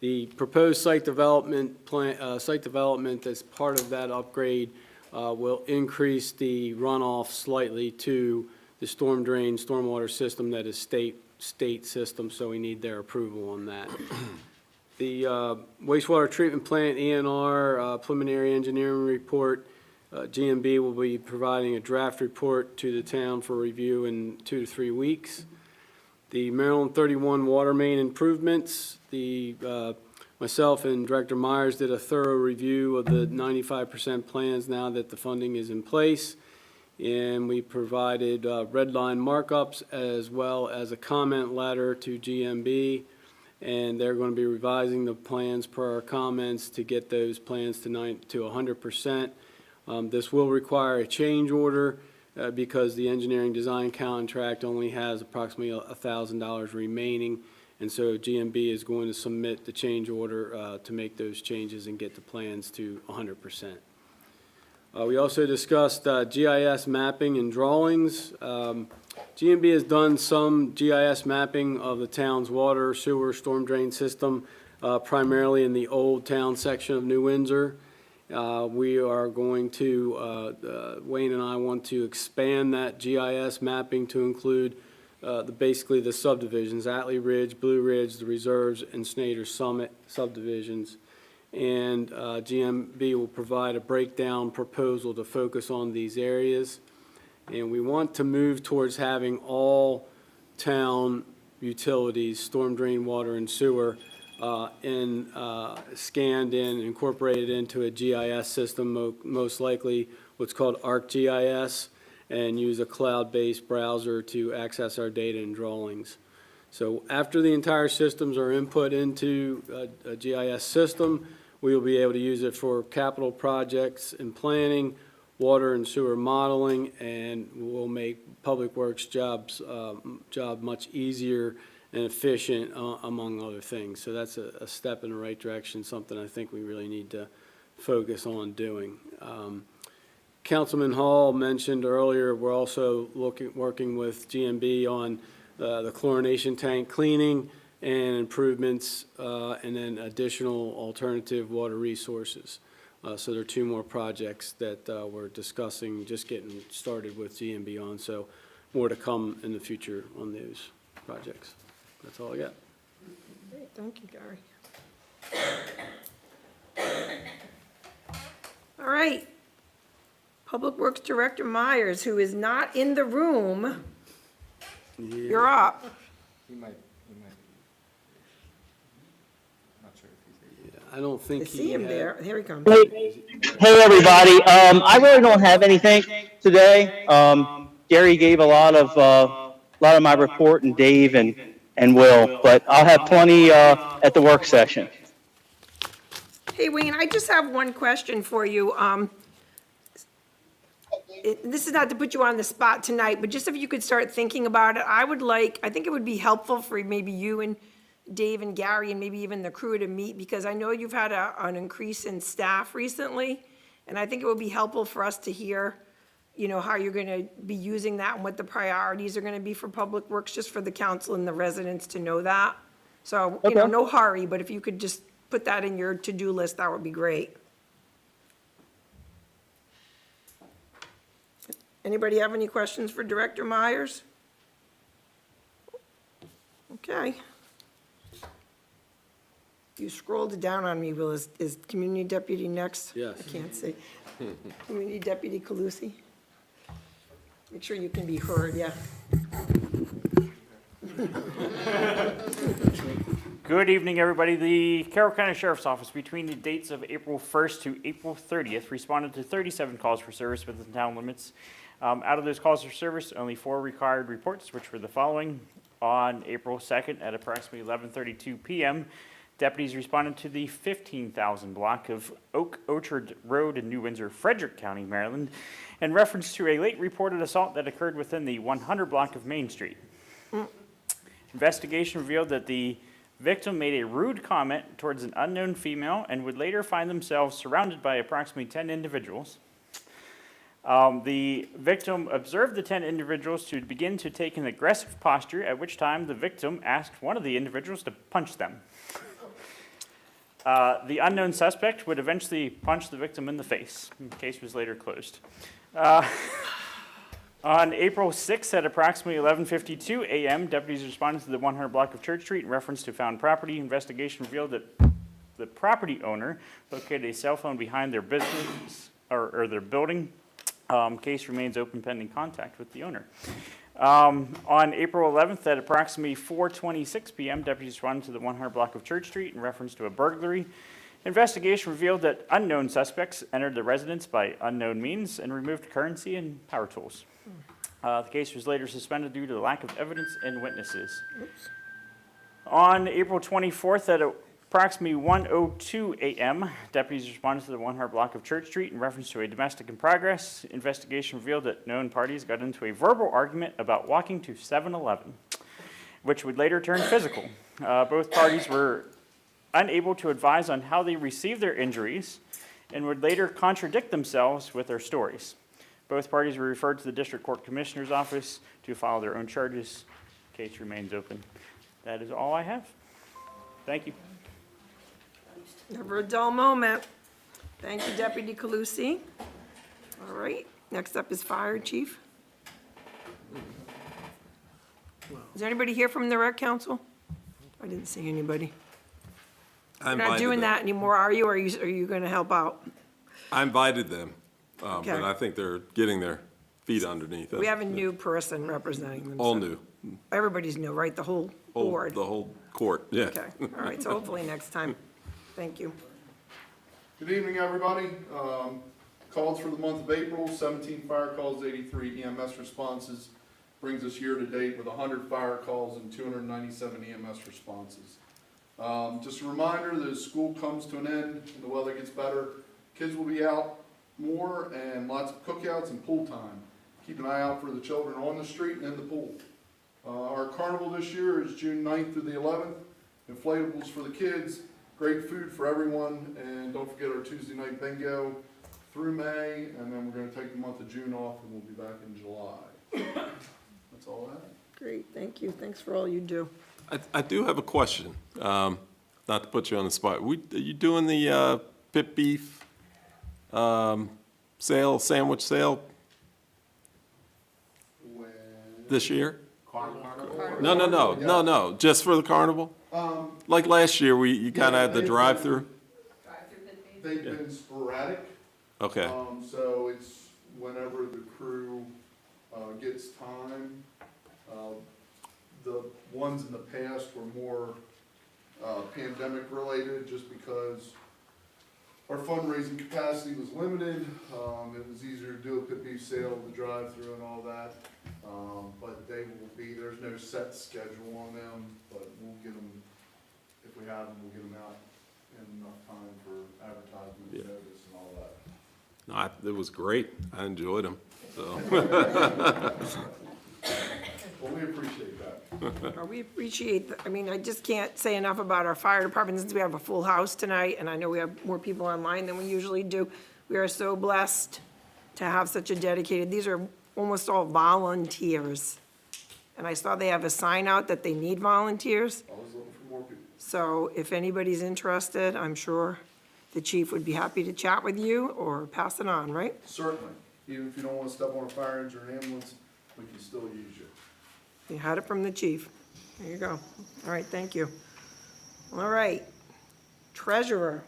The proposed site development as part of that upgrade will increase the runoff slightly to the stormwater system that is state system, so we need their approval on that. The wastewater treatment plant ENR preliminary engineering report, GMB will be providing a draft report to the town for review in 2 to 3 weeks. The Maryland 31 water main improvements, myself and Director Myers did a thorough review of the 95% plans now that the funding is in place. And we provided red line markups as well as a comment letter to GMB. And they're going to be revising the plans per our comments to get those plans to 100%. This will require a change order because the engineering design contract only has approximately $1,000 remaining. And so GMB is going to submit the change order to make those changes and get the plans to 100%. We also discussed GIS mapping and drawings. GMB has done some GIS mapping of the town's water, sewer, storm drain system, primarily in the old town section of New Windsor. We are going to, Wayne and I want to expand that GIS mapping to include basically the subdivisions, Atlee Ridge, Blue Ridge, the reserves, and Snyder Summit subdivisions. and GMB will provide a breakdown proposal to focus on these areas. And we want to move towards having all town utilities, storm drain, water, and sewer, scanned in, incorporated into a GIS system, most likely what's called ArcGIS, and use a cloud-based browser to access our data and drawings. So after the entire systems are input into a GIS system, we will be able to use it for capital projects and planning, water and sewer modeling, and will make Public Works job much easier and efficient, among other things. So that's a step in the right direction, something I think we really need to focus on doing. Councilman Hall mentioned earlier, we're also working with GMB on the chlorination tank cleaning and improvements, and then additional alternative water resources. So there are 2 more projects that we're discussing, just getting started with GMB on, so more to come in the future on those projects. That's all I got. Great, thank you, Gary. All right. Public Works Director Myers, who is not in the room, you're up. He might, I'm not sure if he's there. I don't think I see him had- there. Here he comes. Hey, everybody. I really don't have anything today. Gary gave a lot of my report, and Dave and Will, but I'll have plenty at the work session. Hey, Wayne, I just have one question for you. This is not to put you on the spot tonight, but just if you could start thinking about it, I think it would be helpful for maybe you and Dave and Gary and maybe even the crew to meet, because I know you've had an increase in staff recently, and I think it would be helpful for us to hear, how you're gonna be using that and what the priorities are gonna be for Public Works, just for the council and the residents to know that. So, Okay. no hurry, but if you could just put that in your to-do list, that would be great. Anybody have any questions for Director Myers? Okay. You scrolled down on me, Will. Is Community Deputy next? Yes. I can't see. Community Deputy Calusi? Make sure you can be heard, yeah. Good evening, everybody. The Carroll County Sheriff's Office, between the dates of April 1st to April 30th, responded to 37 calls for service within town limits. Out of those calls for service, only 4 required reports, which were the following. On April 2nd at approximately 11:32 p.m., deputies responded to the 15,000 block of Oak Orchard Road in New Windsor, Frederick County, Maryland, in reference to a late reported assault that occurred within the 100 block of Main Street. Investigation revealed that the victim made a rude comment towards an unknown female and would later find themselves surrounded by approximately 10 individuals. The victim observed the 10 individuals to begin to take an aggressive posture, at which time the victim asked one of the individuals to punch them. The unknown suspect would eventually punch the victim in the face. The case was later closed. On April 6th at approximately 11:52 a.m., deputies responded to the 100 block of Church Street in reference to found property. Investigation revealed that the property owner located a cell phone behind their business or their building. Case remains open pending contact with the owner. On April 11th at approximately 4:26 p.m., deputies responded to the 100 block of Church Street in reference to a burglary. Investigation revealed that unknown suspects entered the residence by unknown means and removed currency and power tools. The case was later suspended due to the lack of evidence and witnesses. On April 24th at approximately 1:02 a.m., deputies responded to the 100 block of Church Street in reference to a domestic in progress. Investigation revealed that known parties got into a verbal argument about walking to 7-Eleven, which would later turn physical. Both parties were unable to advise on how they received their injuries and would later contradict themselves with their stories. Both parties were referred to the District Court Commissioner's Office to file their own charges. Case remains open. That is all I have. Thank you. Never a dull moment. Thank you, Deputy Calusi. All right, next up is Fire Chief. Is there anybody here from the Rec Council? I didn't see anybody. I You're not invited doing them. that anymore, are you? Or are you going to help out? I invited them, but Okay. I think they're getting their feet underneath it. We have a new person representing them. All so- new. Everybody's new, right? The whole board? The whole court, yeah. Okay, all right, so hopefully next time. Thank you. Good evening, everybody. Calls for the month of April, 17 fire calls, 83 EMS responses. Brings us year to date with 100 fire calls and 297 EMS responses. Just a reminder that as school comes to an end and the weather gets better, kids will be out more and lots of cookouts and pool time. Keep an eye out for the children on the street and in the pool. Our carnival this year is June 9th through the 11th. Inflatables for the kids, great food for everyone, and don't forget our Tuesday night bingo through May, and then we're going to take the month of June off, and we'll be back in July. That's all I have. Great, thank you. Thanks for all you do. I do have a question, not to put you on the spot. Are you doing the pit beef sandwich sale this year? No, just for the carnival? Like last year, you kind of had the drive-through? They've been sporadic. Okay, So it's whenever the crew gets time. The ones in the past were more pandemic related, just because our fundraising capacity was limited. It was easier to do a pit beef sale, the drive-through and all that. But they will be, there's no set schedule on them, but we'll get them, if we have them, we'll get them out in enough time for advertisement, Yeah. notice and all that. no, it was great. I enjoyed them, so. Well, we appreciate that. We appreciate, I mean, I just can't say enough about our fire department since we have a full house tonight, and I know we have more people online than we usually do. We are so blessed to have such a dedicated, these are almost all volunteers. And I saw they have a sign out that they need volunteers. Always looking for more people. So if anybody's interested, I'm sure the chief would be happy to chat with you or pass it on, right? Certainly. Even if you don't want to step on a fire engine or an ambulance, we can still use you. You had it from the chief. There you go. All right, thank you. All right. Treasurer,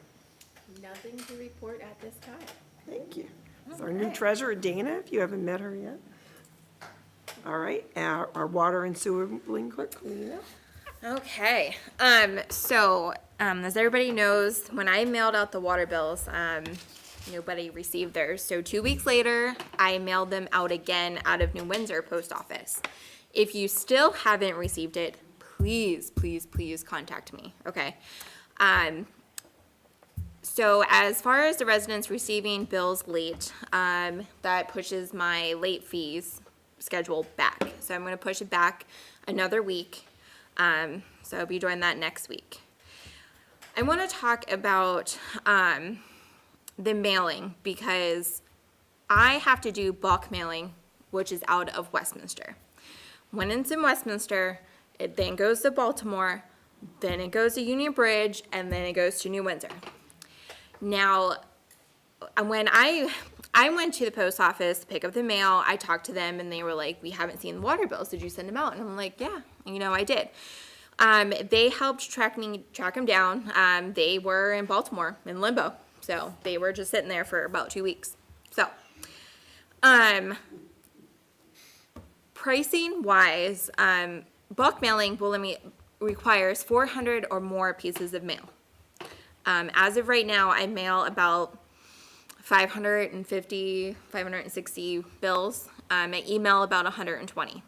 Nothing to report at this time. thank you. It's our new treasurer, Dana, if you haven't met her yet. All right, our water and sewer clerk, Lena. Okay, as everybody knows, when I mailed out the water bills, nobody received theirs. So 2 weeks later, I mailed them out again out of New Windsor Post Office. If you still haven't received it, please, please, please contact me, okay? So as far as the residents receiving bills late, that pushes my late fees schedule back. So I'm gonna push it back another week. So I'll be doing that next week. I wanna talk about, the mailing because I have to do bulk mailing, which is out of Westminster. When it's in Westminster, it then goes to Baltimore, then it goes to Union Bridge, and then it goes to New Windsor. Now, when I went to the post office to pick up the mail, I talked to them and they were like, we haven't seen the water bills. Did you send them out? And I'm like, yeah, I did. They helped track them down. They were in Baltimore in limbo. So they were just sitting there for about 2 weeks. So, pricing wise, bulk mailing requires 400 or more pieces of mail. As of right now, I mail about 550, 560 bills. I email about 120.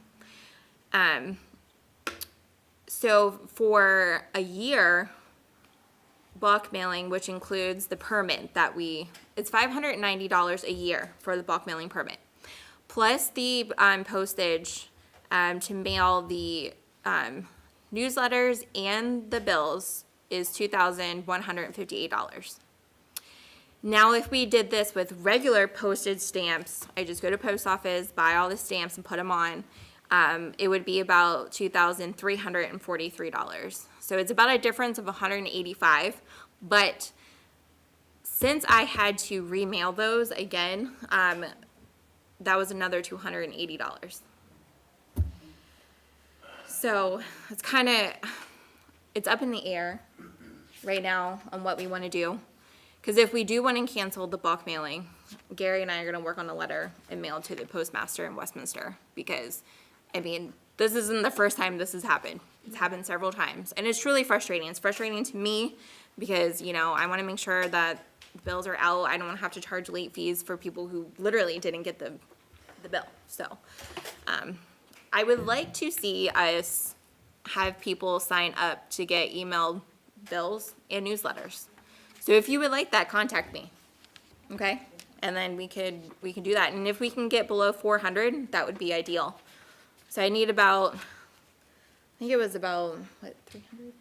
So for a year, bulk mailing, which includes the permit it's $590 a year for the bulk mailing permit. Plus the postage to mail the newsletters and the bills is $2,158. Now, if we did this with regular postage stamps, I just go to post office, buy all the stamps and put them on, it would be about $2,343. So it's about a difference of $185, but since I had to remail those again, that was another $280. So it's up in the air. right now on what we want to do. Because if we do want to cancel the bulk mailing, Gary and I are going to work on a letter and mail to the postmaster in Westminster. Because, I mean, this isn't the first time this has happened. It's happened several times. And it's truly frustrating. It's frustrating to me because, you know, I want to make sure that the bills are out. I don't want to have to charge late fees for people who literally didn't get the bill. So, I would like to see us have people sign up to get emailed bills and newsletters. So if you would like that, contact me, okay? And then we could do that. And if we can get below 400, that would be ideal. So I need about, I think it was about, what, 300?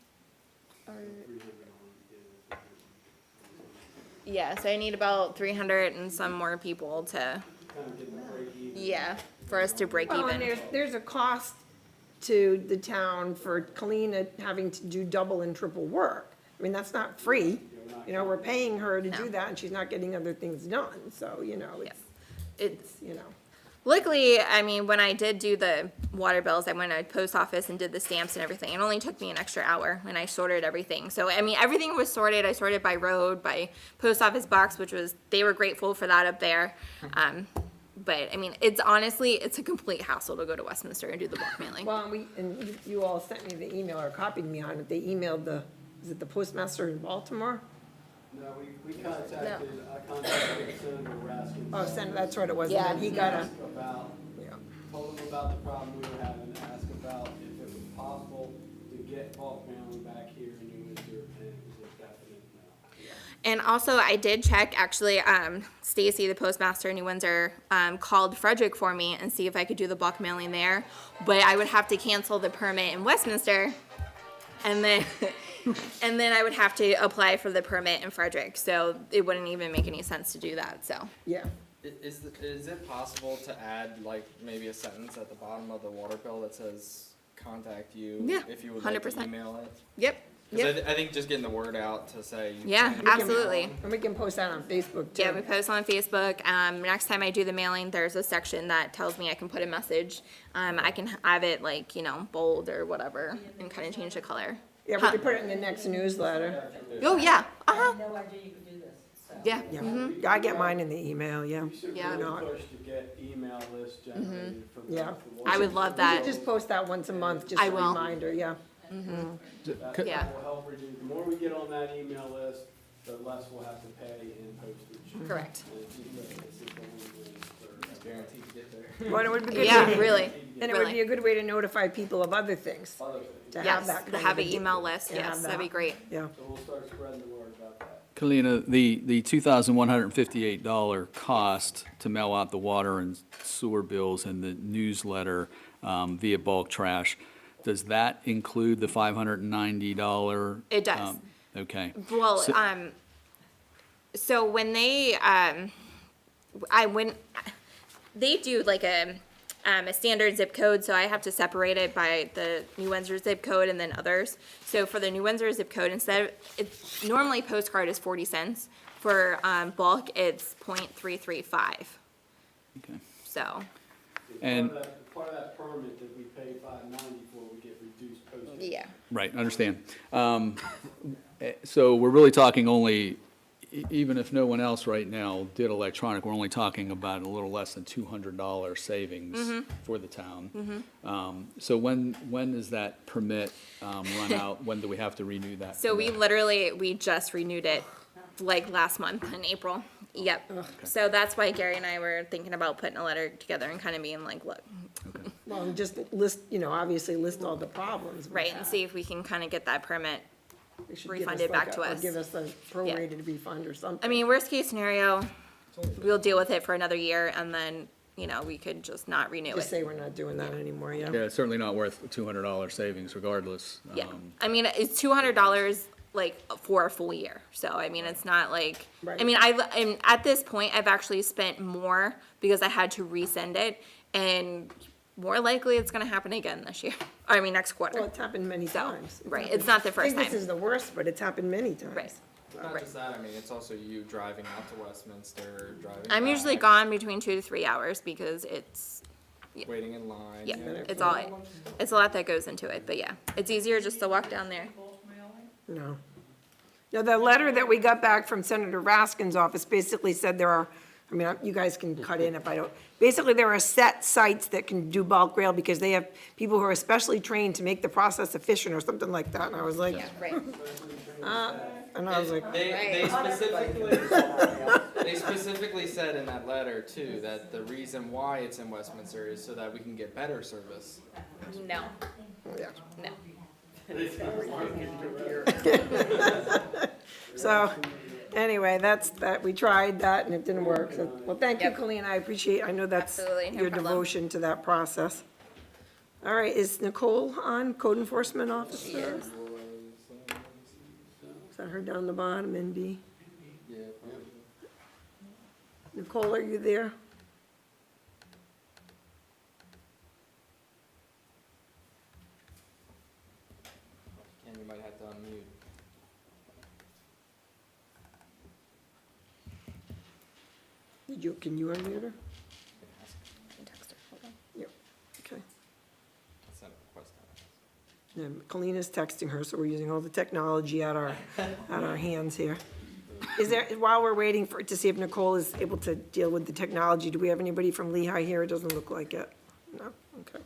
Yeah, so I need about 300 and some more people to, yeah, for us to break Well, and even. there's a cost to the town for Kalina having to do double and triple work. I mean, that's not free. You know, we're paying her to do No. that, and she's not getting other things done, so, you know, It's, you know. luckily, I mean, when I did do the water bills, I went to the post office and did the stamps and everything. It only took me an extra hour and I sorted everything. So, I mean, everything was sorted. I sorted by road, by post office box, which was, they were grateful for that up there. But, I mean, it's honestly, it's a complete hassle to go to Westminster and do the bulk mailing. Well, and you all sent me the email or copied me on it. They emailed is it the postmaster in Baltimore? No, we contacted, I contacted Senator Raskin. Oh, that's what it was. Yeah. And then he got Asked about, yeah. told him about the problem we were having, asked about if it was possible to get bulk mailing back here in New Windsor, and it was a definite no. And also, I did check, actually, Stacy, the postmaster in New Windsor, called Frederick for me and see if I could do the bulk mailing there. But I would have to cancel the permit in Westminster, and then, and then I would have to apply for the permit in Frederick. So it wouldn't even make any sense to do that, so. Yeah. Is it possible to add like maybe a sentence at the bottom of the water bill that says contact you Yeah, if you would like to 100%. email it? Yep, 'Cause yep. I think just getting the word out to say. Yeah, absolutely. And we can post that on Facebook, too. Yeah, we post on Facebook. Next time I do the mailing, there's a section that tells me I can put a message. I can have it like, you know, bold or whatever and kind of change the color. Yeah, we could put it in the next newsletter. Oh, yeah, uh-huh, No idea you could do this, so. yeah. Yeah, I get mine in the email, yeah. We should Yeah. really push to get email lists generated for the. Yeah. for water. I would love We that. could just post that once a month, just I a will. reminder, yeah. That Yeah. will help reduce, the more we get on that email list, the less we'll have to pay in postage. Correct. And it's just a win-win for Guaranteed to get there. Well, it would be good. Yeah, really, And it would be really. a good way to notify people of other things, other things. to have Yes, that to kind have of an a- email list, to have yes, that'd be that. great. Yeah. So we'll start spreading the word about that. Kalina, the $2,158 cost to mail out the water and sewer bills and the newsletter via bulk trash, does that include the $590? It does. Okay. Well, So- so when they, they do like a standard zip code, so I have to separate it by the New Windsor zip code and then others. So for the New Windsor zip code, instead of, it's, normally postcard is 40 cents. For, bulk, it's .335, Okay. so, And- Part of that permit that we pay $5.90 for, we get reduced postage. yeah. Right, understand. So we're really talking only, even if no one else right now did electronic, we're only talking about a little less than $200 savings for the town. So when does that permit run out? When do we have to renew that? So we permit? literally, we just renewed it like last month in April. Yep. So that's why Gary and I were thinking about putting a letter together and kind of being like, look, Well, and just list, you know, obviously list all the problems. we right, and have. see if we can kind of get that permit. They should refund give us it back like to or us. give us a prorated refund or something. I mean, worst case scenario, we'll deal with it for another year and then, you know, we could just not renew Just it. say we're not doing that anymore, yeah. Yeah, it's certainly not worth $200 savings regardless. Yeah. I mean, it's $200 like for a full year. So, I mean, it's not like, Right. I mean, and at this point, I've actually spent more because I had to resend it. And more likely it's going to happen again this year. I mean, next quarter. Well, it's happened many So, times. right, it's not the I first think this time. is the worst, but it's happened many times. Right. Not just that, I mean, it's also you driving out to Westminster, driving I'm usually back, gone between 2 to 3 hours because it's, waiting in line. yeah, you know. it's all, it's a lot that goes into it. But yeah, it's easier just to walk down there. No. Now, the letter that we got back from Senator Raskin's office basically said there are, I mean, you guys can cut in if I don't, basically there are set sites that can do bulk rail because they have people who are especially trained to make the process efficient or something like that, and I was like, Right. and I was like, They specifically said in that letter too, that the reason why it's in Westminster is so that we can get better service. No, yeah. no. So, anyway, that's, we tried that and it didn't work, so, well, thank you, Yep. Colleen, I appreciate, I know that's Absolutely, no your problem. devotion to that process. All right, is Nicole on, Code Enforcement Officer? She is. Is that her down the bottom, NB? Yeah. Nicole, are you there? And you might have to unmute. Can you unmute her? Text her, hold on. Yep, okay. Send a request out. And Colleen is texting her, so we're using all the technology at our hands here. Is there, while we're waiting to see if Nicole is able to deal with the technology, do we have anybody from Lehigh here? It doesn't look like it. No? Okay.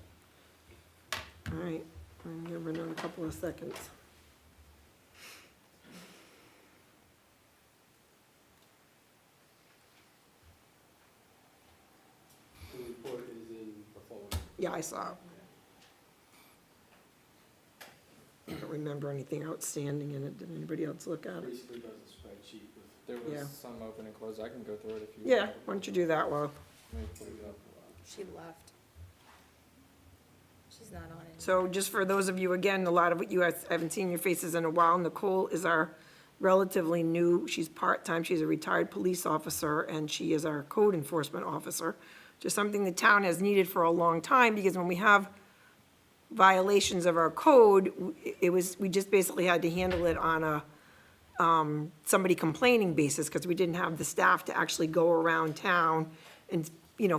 All right, I'm gonna give her another couple of seconds. The report is in the folder. Yeah, I saw it. I don't remember anything outstanding in it. Did anybody else look at it? Basically does a spreadsheet with. There Yeah. was some open and closed. I can go through it if you. Yeah, want. why don't you do that while, Let me pull it up. She left. She's not on it. so just for those of you, again, a lot of what you guys, I haven't seen your faces in a while. Nicole is our relatively new, she's part-time, she's a retired police officer, and she is our code enforcement officer. Just something the town has needed for a long time, because when we have violations of our code, we just basically had to handle it on a, somebody complaining basis, because we didn't have the staff to actually go around town and,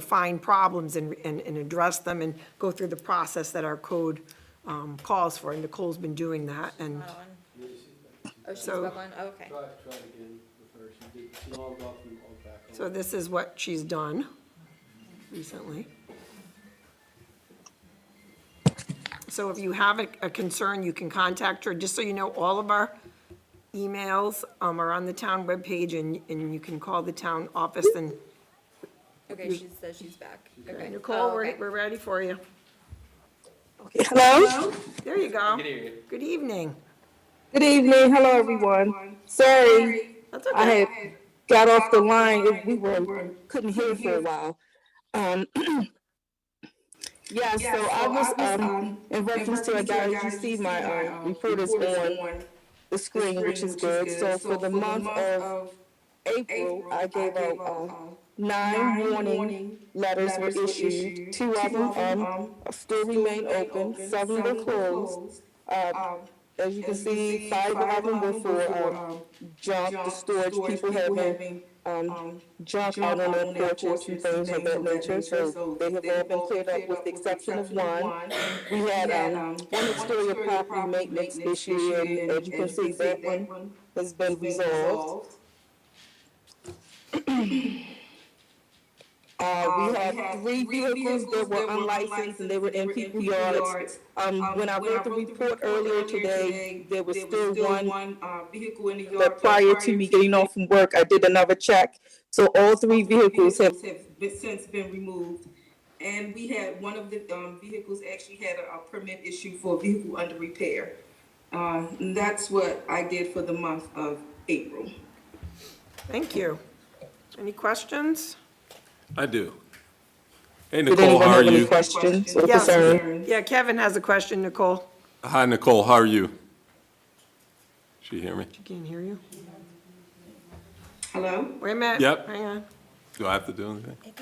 find problems and address them and go through the process that our code calls for, and Nicole's been doing that, and Not on. Oh, she's So- back on, oh, okay. Try again with her. She logged off and logged back on. so this is what she's done recently. So if you have a concern, you can contact her. Just so you know, all of our emails are on the town webpage, and you can call the town office, and Okay, she says she's back. Okay. Nicole, Oh, okay. we're ready for you. Hello? There you go. Good evening. Good evening. Good evening. Hello, everyone. Sorry, That's I okay. had got off the line. Couldn't hear for a while. Yeah, so I was, in reference to, as you see, my report is on the screen, which is good. So for the month of April, I gave out 9 warning letters were issued. 2 of them still remain open, 7 were closed. As you can see, 5 of them were for junk, the storage, people having junk out on their porches and things of that nature. So they have all been cleared up with the exception of 1. We had one exterior property maintenance issue, and as you can see, that one has been resolved. We had 3 vehicles that were unlicensed and they were in people yards. When I read the report earlier today, there was still one vehicle in the yard. But prior to me getting off from work, I did another check. So all 3 vehicles have since been removed. And we had one of the vehicles actually had a permit issue for a vehicle under repair. And that's what I did for the month of April. Thank you. Any questions? I do. Hey, Did Nicole, anyone how are have any you? questions or Yes. concerns? Yeah, Kevin has a question, Nicole. Hi, Nicole, how are you? She hear me? She can't hear you. Hello? Wait a minute. Yep. Hang on. Do I have to do anything? Yeah,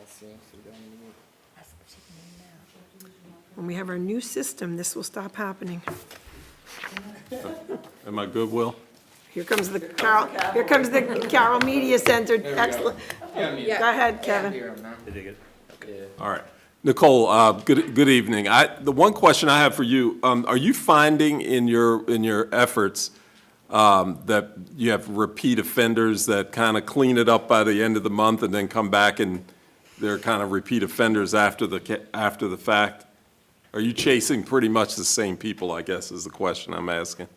see, so you don't need. When we have our new system, this will stop happening. Am I good, Will? Here comes the Carroll Media Center. Excellent. Go ahead, Kevin. Hear 'em now. Yeah. All right. Nicole, good evening. The one question I have for you, are you finding in your efforts that you have repeat offenders that kind of clean it up by the end of the month and then come back and they're kind of repeat offenders after the fact? Are you chasing pretty much the same people, I guess, is the question I'm asking?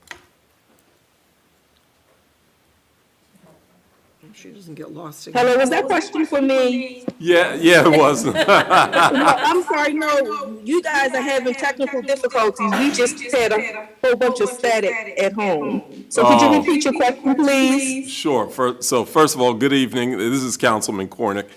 She doesn't get lost again. Hello, was that question for me? Yeah, it was. No, I'm sorry, no, you guys are having technical difficulties. We just had a whole bunch of static at home. So could you repeat your question, please? Sure. So first of all, good evening. This is Councilman Cornick.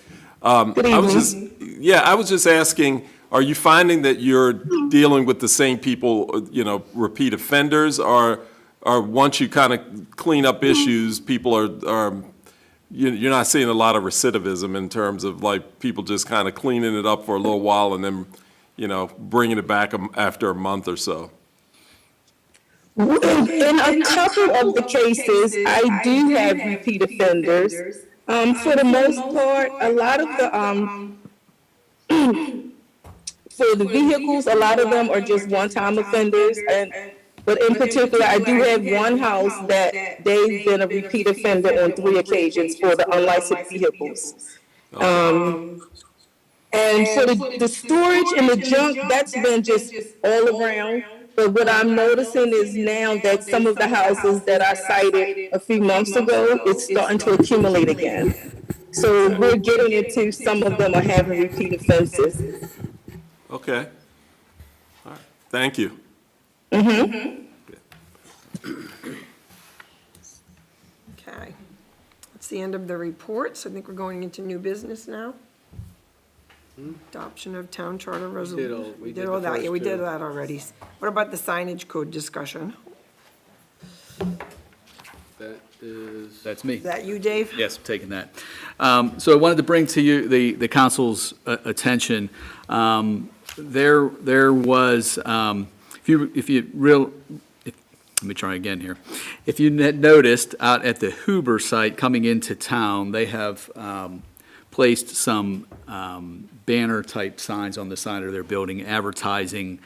Good evening. I was just asking, are you finding that you're dealing with the same people, repeat offenders, or once you kind of clean up issues, people are you're not seeing a lot of recidivism in terms of like people just kind of cleaning it up for a little while and then, bringing it back after a month or so? In a couple of the cases, I do have repeat offenders. For the most part, a lot of the, for the vehicles, a lot of them are just one-time offenders. But in particular, I do have one house that they've been a repeat offender on 3 occasions for the unlicensed vehicles. And for the storage and the junk, that's been just all around. But what I'm noticing is now that some of the houses that I cited a few months ago, it's starting to accumulate again. So we're getting into some of them are having repeat offenses. Okay. All right. Thank you. Okay. That's the end of the reports. I think we're going into new business now. Adoption of town charter resolution. we We did did all the that, yeah, we first did two. that already. What about the signage code discussion? That is. That's me. Is that you, Dave? Yes, I'm taking that. So I wanted to bring to you the council's attention. There was, let me try again here. If you noticed out at the Huber site coming into town, they have placed some banner-type signs on the side of their building advertising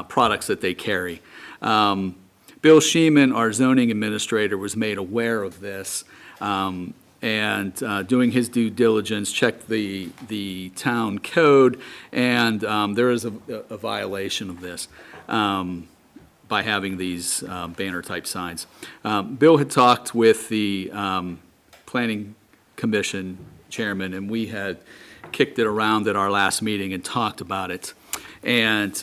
products that they carry. Bill Sheeman, our zoning administrator, was made aware of this, and doing his due diligence, checked the town code, and there is a violation of this by having these banner-type signs. Bill had talked with the Planning Commission chairman, and we had kicked it around at our last meeting and talked about it. And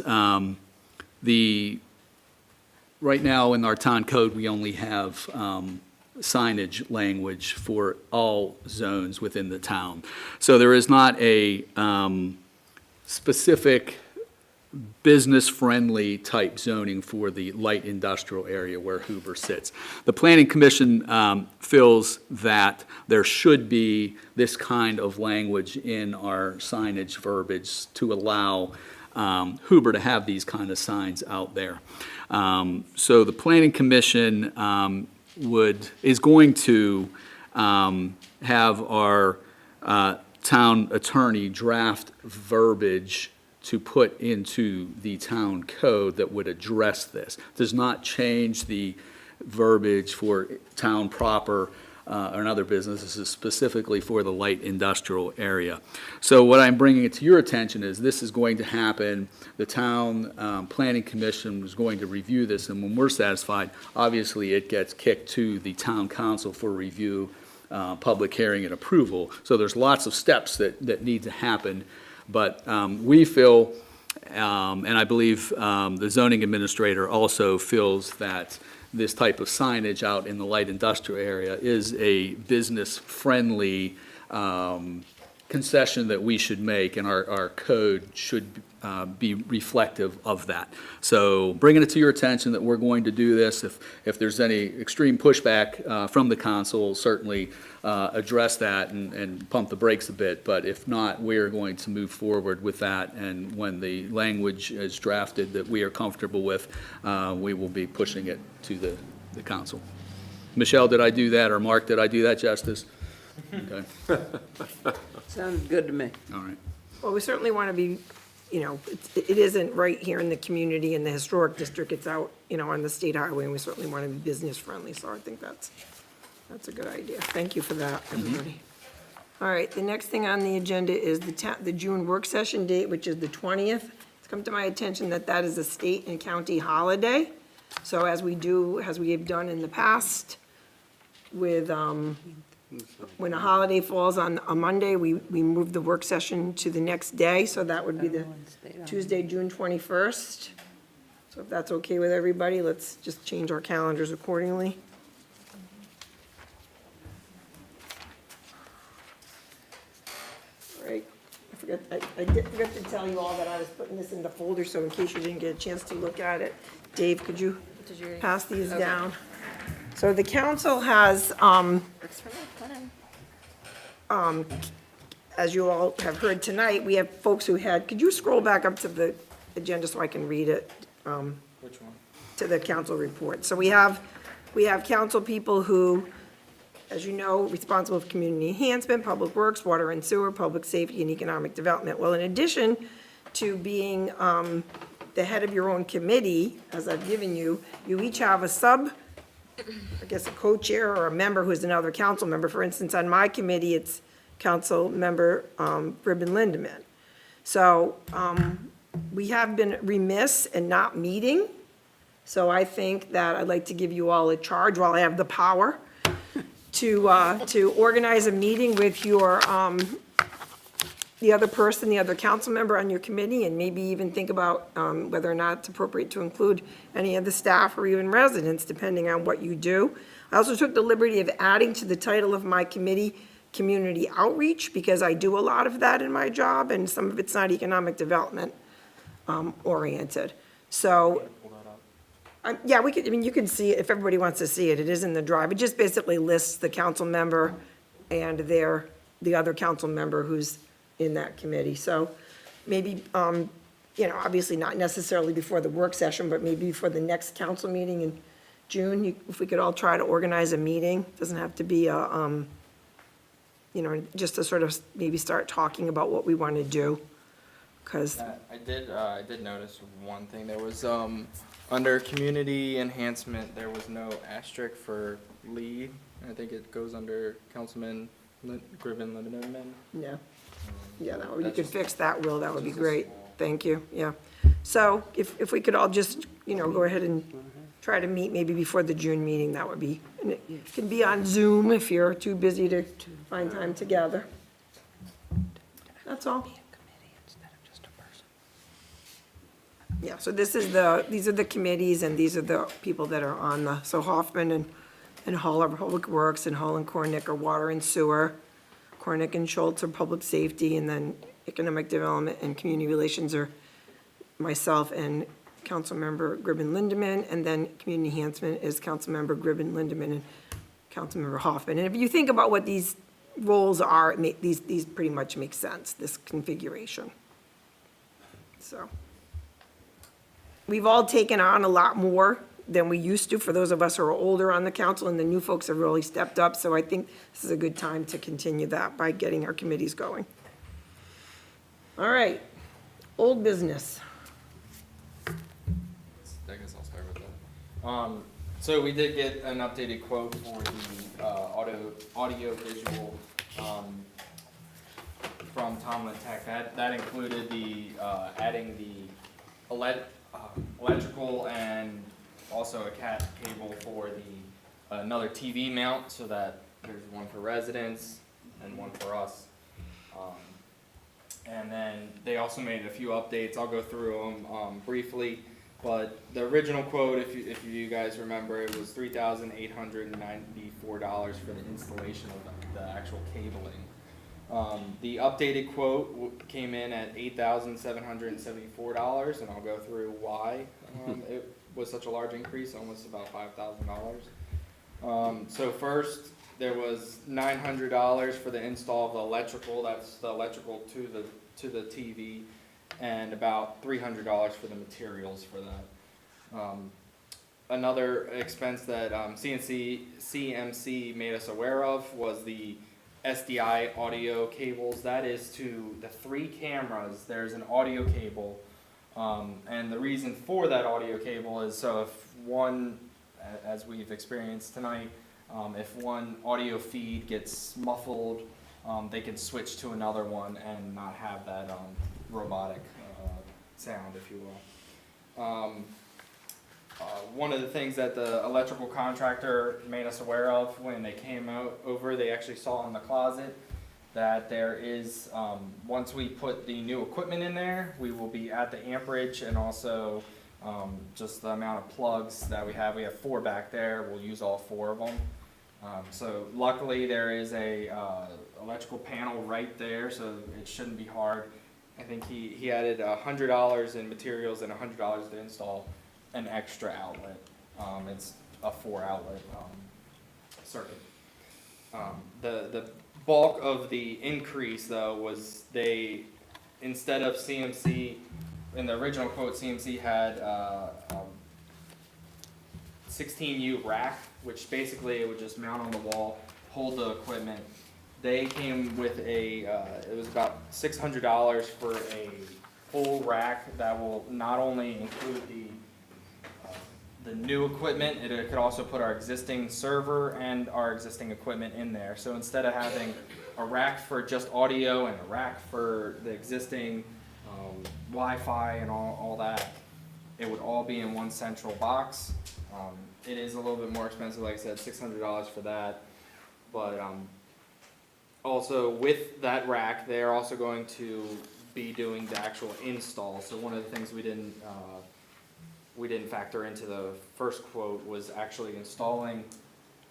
right now in our town code, we only have signage language for all zones within the town. So there is not a specific business-friendly type zoning for the light industrial area where Hoover sits. The Planning Commission feels that there should be this kind of language in our signage verbiage to allow Hoover to have these kind of signs out there. So the Planning Commission is going to have our town attorney draft verbiage to put into the town code that would address this. Does not change the verbiage for town proper or other businesses, specifically for the light industrial area. So what I'm bringing it to your attention is this is going to happen. The town planning commission is going to review this, and when we're satisfied, obviously it gets kicked to the town council for review, public hearing, and approval. So there's lots of steps that need to happen. But we feel, and I believe the zoning administrator also feels that this type of signage out in the light industrial area is a business-friendly concession that we should make, and our code should be reflective of that. So bringing it to your attention that we're going to do this. If there's any extreme pushback from the council, certainly address that and pump the brakes a bit. But if not, we're going to move forward with that. And when the language is drafted that we are comfortable with, we will be pushing it to the council. Michelle, did I do that? Or Mark, did I do that justice? Okay. Sounds good to me. All right. Well, we certainly want to be, you know, it isn't right here in the community in the historic district, it's out, you know, on the state highway, and we certainly want to be business friendly, so I think that's a good idea. Thank you for that, everybody. All right, the next thing on the agenda is the June work session date, which is the 20th. It's come to my attention that that is a state and county holiday. So as we have done in the past with, when a holiday falls on a Monday, we move the work session to the next day. So that would be the Tuesday, June 21st. So if that's okay with everybody, let's just change our calendars accordingly. Right, I did forget to tell you all that I was putting this in the folder, so in case you didn't get a chance to look at it, Dave, could you pass these down? So the council has, as you all have heard tonight, we have folks who had, could you scroll back up to the agenda so I can read it? Which one? To the council report. So we have council people who, as you know, responsible for community enhancement, public works, water and sewer, public safety, and economic development. Well, in addition to being the head of your own committee, as I've given you, you each have I guess a co-chair or a member who's another council member. For instance, on my committee, it's Council Member Gribben Lindeman. So we have been remiss in not meeting. So I think that I'd like to give you all a charge while I have the power to organize a meeting with your, the other council member on your committee, and maybe even think about whether or not it's appropriate to include any of the staff or even residents, depending on what you do. I also took the liberty of adding to the title of my committee, Community Outreach, because I do a lot of that in my job, and some of it's not economic development oriented. So, yeah, we could, I mean, you can see it, if everybody wants to see it, it is in the drive. It just basically lists the council member and the other council member who's in that committee. So maybe, you know, obviously not necessarily before the work session, but maybe before the next council meeting in June, if we could all try to organize a meeting. Doesn't have to be a, you know, just to sort of maybe start talking about what we want to do. Because I did notice one thing. There was, under community enhancement, there was no asterisk for Lee. I think it goes under Councilman Gribben Lindeman. yeah. Yeah, that would, you could fix that, Will, that would be great. Thank you, yeah. So if we could all just, you know, go ahead and try to meet maybe before the June meeting, that would be, and it can be on Zoom if you're too busy to find time together. That's all. Yeah, so these are the committees, and these are the people that are on so Hoffman and Hull are Public Works, and Hull and Cornick are Water and Sewer. Cornick and Schultz are Public Safety, and then Economic Development and Community Relations are myself and Councilmember Gribben Lindeman, and then Community Enhancement is Councilmember Gribben Lindeman and Councilmember Hoffman. And if you think about what these roles are, these pretty much make sense, this configuration. So we've all taken on a lot more than we used to, for those of us who are older on the council, and the new folks have really stepped up, so I think this is a good time to continue that by getting our committees going. All right, old business. I guess I'll start with that. So we did get an updated quote for the audio visual from Tomlin Tech. That included the adding the electrical and also a cat cable for the another TV mount, so that there's one for residents and one for us. And then they also made a few updates. I'll go through them briefly. But the original quote, if you guys remember, it was $3,894 for the installation of the actual cabling. The updated quote came in at $8,774, and I'll go through why it was such a large increase, almost about $5,000. So first, there was $900 for the install of the electrical. That's the electrical to the TV, and about $300 for the materials for that. Another expense that CMC made us aware of was the SDI audio cables. That is to the 3 cameras. There's an audio cable, and the reason for that audio cable is so if one, as we've experienced tonight, if one audio feed gets muffled, they can switch to another one and not have that robotic sound, if you will. One of the things that the electrical contractor made us aware of when they came over, they actually saw in the closet that there is, once we put the new equipment in there, we will be at the amperage and also just the amount of plugs that we have. We have 4 back there. We'll use all 4 of them. So luckily there is a electrical panel right there, so it shouldn't be hard. I think he added $100 in materials and $100 to install an extra outlet. It's a 4 outlet circuit. The bulk of the increase though was they, instead of CMC, in the original quote, CMC had 16U rack, which basically it would just mount on the wall, hold the equipment. They came with a, it was about $600 for a full rack that will not only include the new equipment, it could also put our existing server and our existing equipment in there. So instead of having a rack for just audio and a rack for the existing Wi-Fi and all that, it would all be in one central box. It is a little bit more expensive, like I said, $600 for that. But also with that rack, they're also going to be doing the actual install. So one of the things we didn't factor into the first quote was actually installing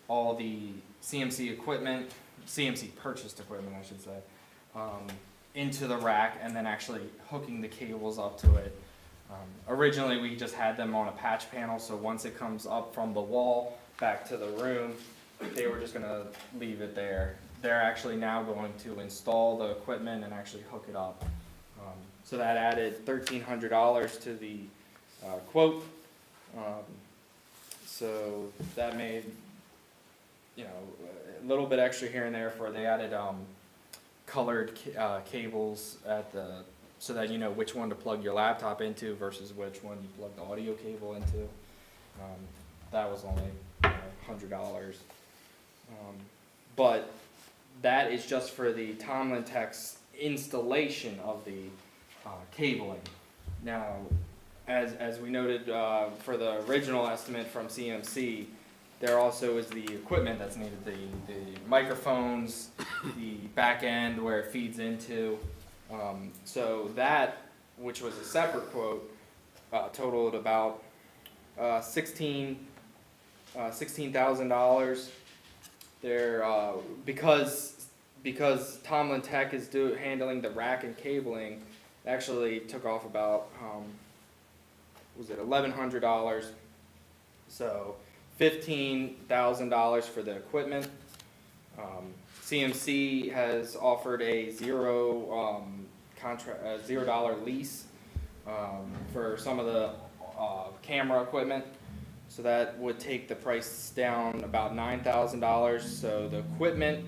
all the CMC equipment, CMC purchased equipment, I should say, into the rack and then actually hooking the cables up to it. Originally, we just had them on a patch panel, so once it comes up from the wall back to the room, they were just going to leave it there. They're actually now going to install the equipment and actually hook it up. So that added $1,300 to the quote. So that made, you know, a little bit extra here and there for, they added colored cables at the, so that you know which one to plug your laptop into versus which one you plug the audio cable into. That was only $100. But that is just for the Tomlin Tech's installation of the cabling. Now, as we noted for the original estimate from CMC, there also is the equipment that's needed, the microphones, the back end where it feeds into. So that, which was a separate quote, totaled about $16,000. There, because Tomlin Tech is handling the rack and cabling, it actually took off about was it $1,100? So $15,000 for the equipment. CMC has offered a $0 lease for some of the camera equipment. So that would take the price down about $9,000. So the equipment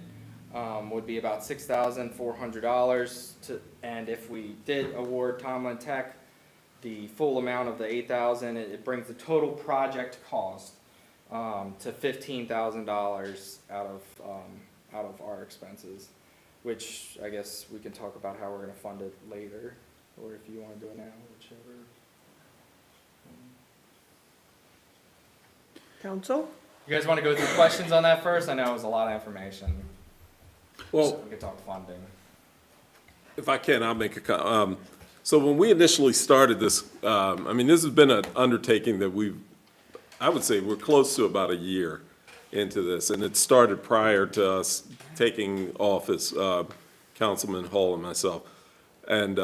would be about $6,400. And if we did award Tomlin Tech the full amount of the $8,000, it brings the total project cost to $15,000 out of our expenses, which I guess we can talk about how we're going to fund it later, or if you want to do it now, whichever. Council? You guys want to go through questions on that first? I know it was a lot of information. Well, so we could talk funding. if I can, I'll make a comment. So when we initially started this, I mean, this has been an undertaking that I would say we're close to about a year into this, and it started prior to us taking office, Councilman Hall and myself. And,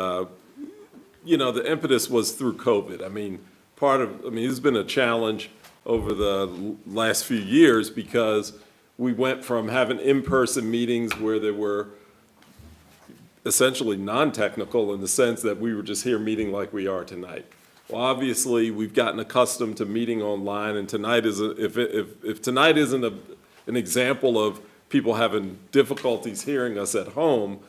you know, the impetus was through COVID. I mean, it's been a challenge over the last few years because we went from having in-person meetings where there were essentially non-technical in the sense that we were just here meeting like we are tonight. Well, obviously, we've gotten accustomed to meeting online, and tonight is if tonight isn't an example of people having difficulties hearing us at home,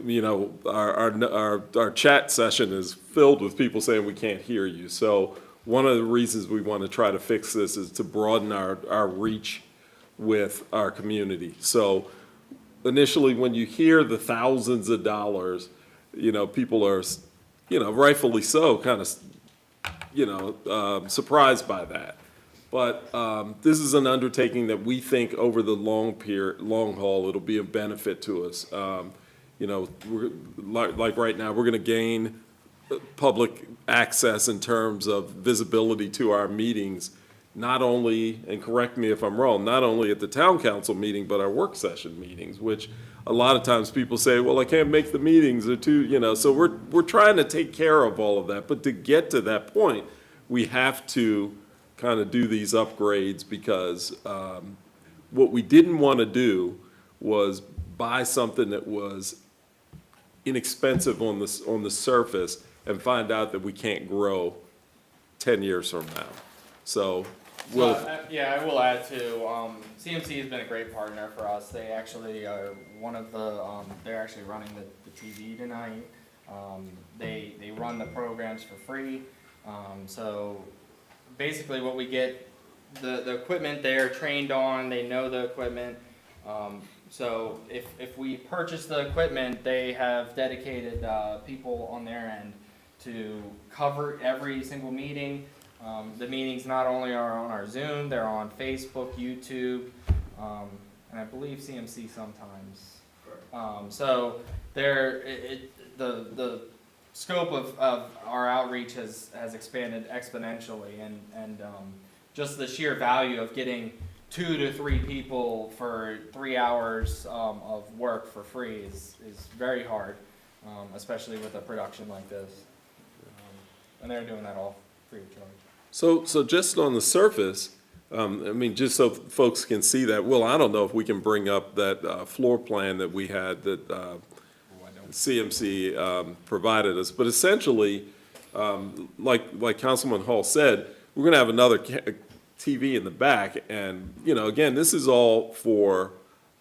you know, our chat session is filled with people saying we can't hear you. So one of the reasons we want to try to fix this is to broaden our reach with our community. So initially, when you hear the thousands of dollars, you know, people are, you know, rightfully so, kind of, you know, surprised by that. But this is an undertaking that we think over the long haul, it'll be a benefit to us. You know, like right now, we're going to gain public access in terms of visibility to our meetings, not only, and correct me if I'm wrong, not only at the town council meeting, but our work session meetings, which a lot of times people say, well, I can't make the meetings, or too, you know, so we're trying to take care of all of that. But to get to that point, we have to kind of do these upgrades, because what we didn't want to do was buy something that was inexpensive on the surface and find out that we can't grow 10 years from now. So, well, yeah, I will add too, CMC has been a great partner for us. They actually are one of the, they're actually running the TV tonight. They run the programs for free. So basically what we get, the equipment they're trained on, they know the equipment. So if we purchase the equipment, they have dedicated people on their end to cover every single meeting. The meetings not only are on our Zoom, they're on Facebook, YouTube, and I believe CMC sometimes. So the scope of our outreach has expanded exponentially, and just the sheer value of getting 2 to 3 people for 3 hours of work for free is very hard, especially with a production like this. And they're doing that all free of charge. So just on the surface, I mean, just so folks can see that, well, I don't know if we can bring up that floor plan that we had that CMC provided us, but essentially, like Councilman Hall said, we're going to have another TV in the back, and, you know, again, this is all for,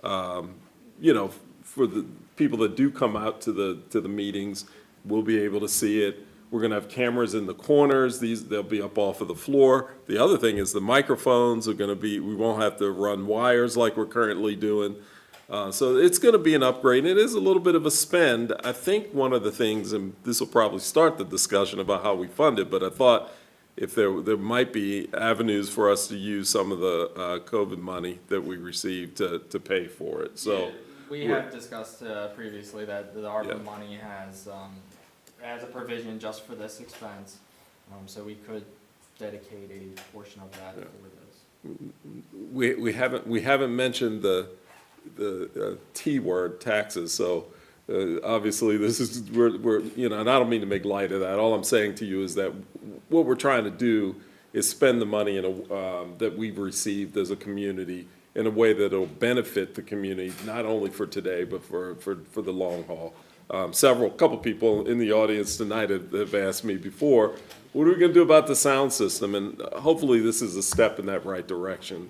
you know, for the people that do come out to the meetings. We'll be able to see it. We're going to have cameras in the corners. They'll be up off of the floor. The other thing is the microphones are going to be, we won't have to run wires like we're currently doing. So it's going to be an upgrade. It is a little bit of a spend. I think one of the things, and this will probably start the discussion about how we fund it, but I thought if there might be avenues for us to use some of the COVID money that we received to pay for it. So yeah, we have discussed previously that the ARPA money has a provision just for this expense, so we could dedicate a portion of that for this. We haven't mentioned the T word, taxes. So obviously this is we're you know, and I don't mean to make light of that. All I'm saying to you is that what we're trying to do is spend the money in a that we've received as a community in a way that will benefit the community, not only for today but for the long haul. Couple people in the audience tonight have asked me before, what are we going to do about the sound system? And hopefully this is a step in that right direction.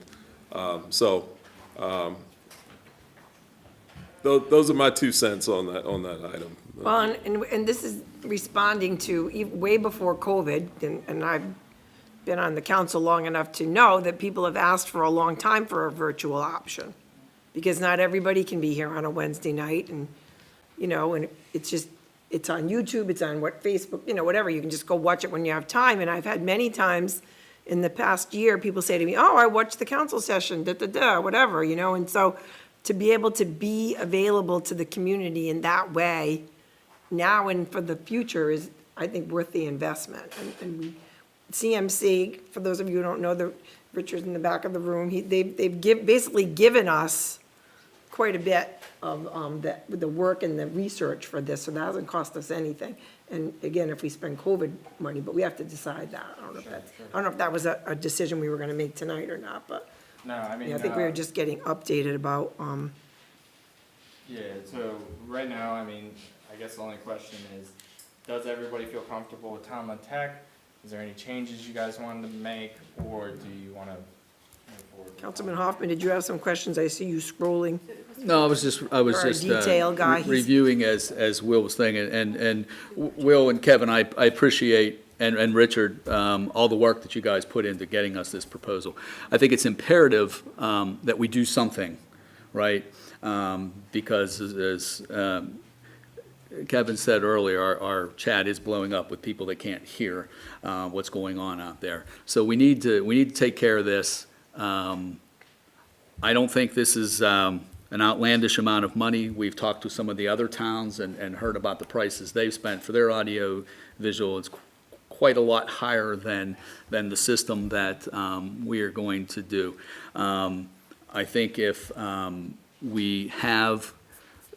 Those are my 2 cents on that item. Well, and this is responding to way before COVID, and I've been on the council long enough to know that people have asked for a long time for a virtual option, because not everybody can be here on a Wednesday night, and, you know, and it's on YouTube, it's on Facebook, you know, whatever, you can just go watch it when you have time. And I've had many times in the past year, people say to me, oh, I watched the council session, whatever, you know, and so to be able to be available to the community in that way now and for the future is, I think, worth the investment. And CMC, for those of you who don't know, Richard's in the back of the room, they've basically given us quite a bit of the work and the research for this, so that hasn't cost us anything. And again, if we spend COVID money, but we have to decide that. I don't know if that was a decision we were gonna make tonight or not, but. No, I mean, Yeah, I think we were just getting updated about, yeah, so right now, I mean, I guess the only question is, does everybody feel comfortable with Tom on Tech? Is there any changes you guys wanted to make, or do you want to forward. Councilman Hoffman, did you have some questions? I see you scrolling. No, I was just You're a detail guy. He's- reviewing as Will was saying, and Will and Kevin, I appreciate, and Richard, all the work that you guys put into getting us this proposal. I think it's imperative that we do something, right? Because as Kevin said earlier, our chat is blowing up with people that can't hear what's going on out there. So we need to take care of this. I don't think this is an outlandish amount of money. We've talked to some of the other towns and heard about the prices they've spent for their audio visual. It's quite a lot higher than the system that we are going to do. I think if we have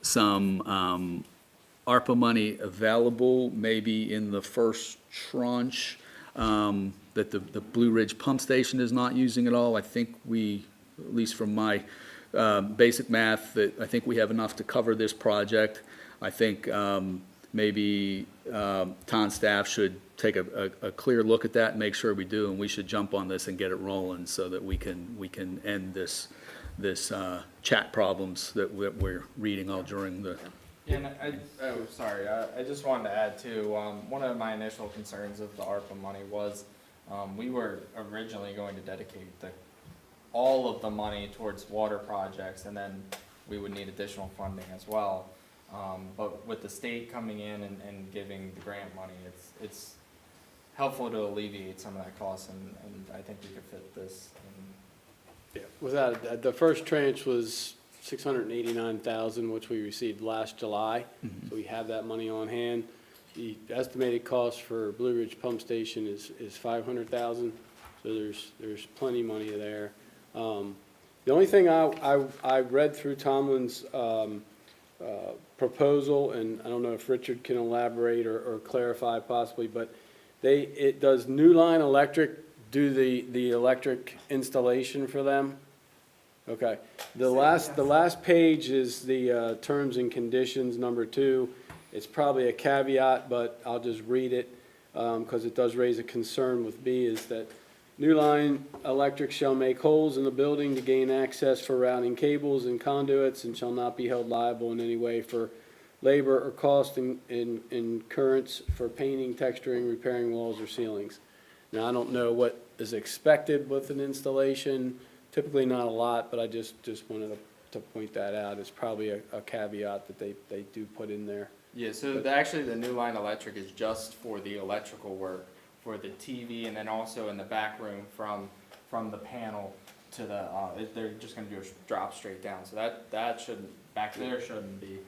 some ARPA money available, maybe in the first tranche, that the Blue Ridge Pump Station is not using it all. I think we, at least from my basic math, that I think we have enough to cover this project. I think maybe town staff should take a clear look at that and make sure we do, and we should jump on this and get it rolling so that we can end this chat problems that we're reading all during the. Yeah, and I just wanted to add too, one of my initial concerns of the ARPA money was, we were originally going to dedicate all of the money towards water projects, and then we would need additional funding as well. But with the state coming in and giving the grant money, it's helpful to alleviate some of that cost, and I think we could fit this in. Yeah, without a doubt. The first tranche was $689,000, which we received last July. So we have that money on hand. The estimated cost for Blue Ridge Pump Station is $500,000. So there's plenty of money there. The only thing I read through Tomlin's proposal, and I don't know if Richard can elaborate or clarify possibly, but it does New Line Electric do the electric installation for them? Okay. The last page is the terms and conditions, number 2. It's probably a caveat, but I'll just read it because it does raise a concern with me, is that New Line Electric shall make holes in the building to gain access for routing cables and conduits, and shall not be held liable in any way for labor or cost in incurrence for painting, texturing, repairing walls or ceilings. Now, I don't know what is expected with an installation. Typically not a lot, but I just wanted to point that out. It's probably a caveat that they do put in there. Yeah, so actually the New Line Electric is just for the electrical work, for the TV, and then also in the back room from the panel to the, they're just gonna do a drop straight down. So that shouldn't, back there shouldn't be.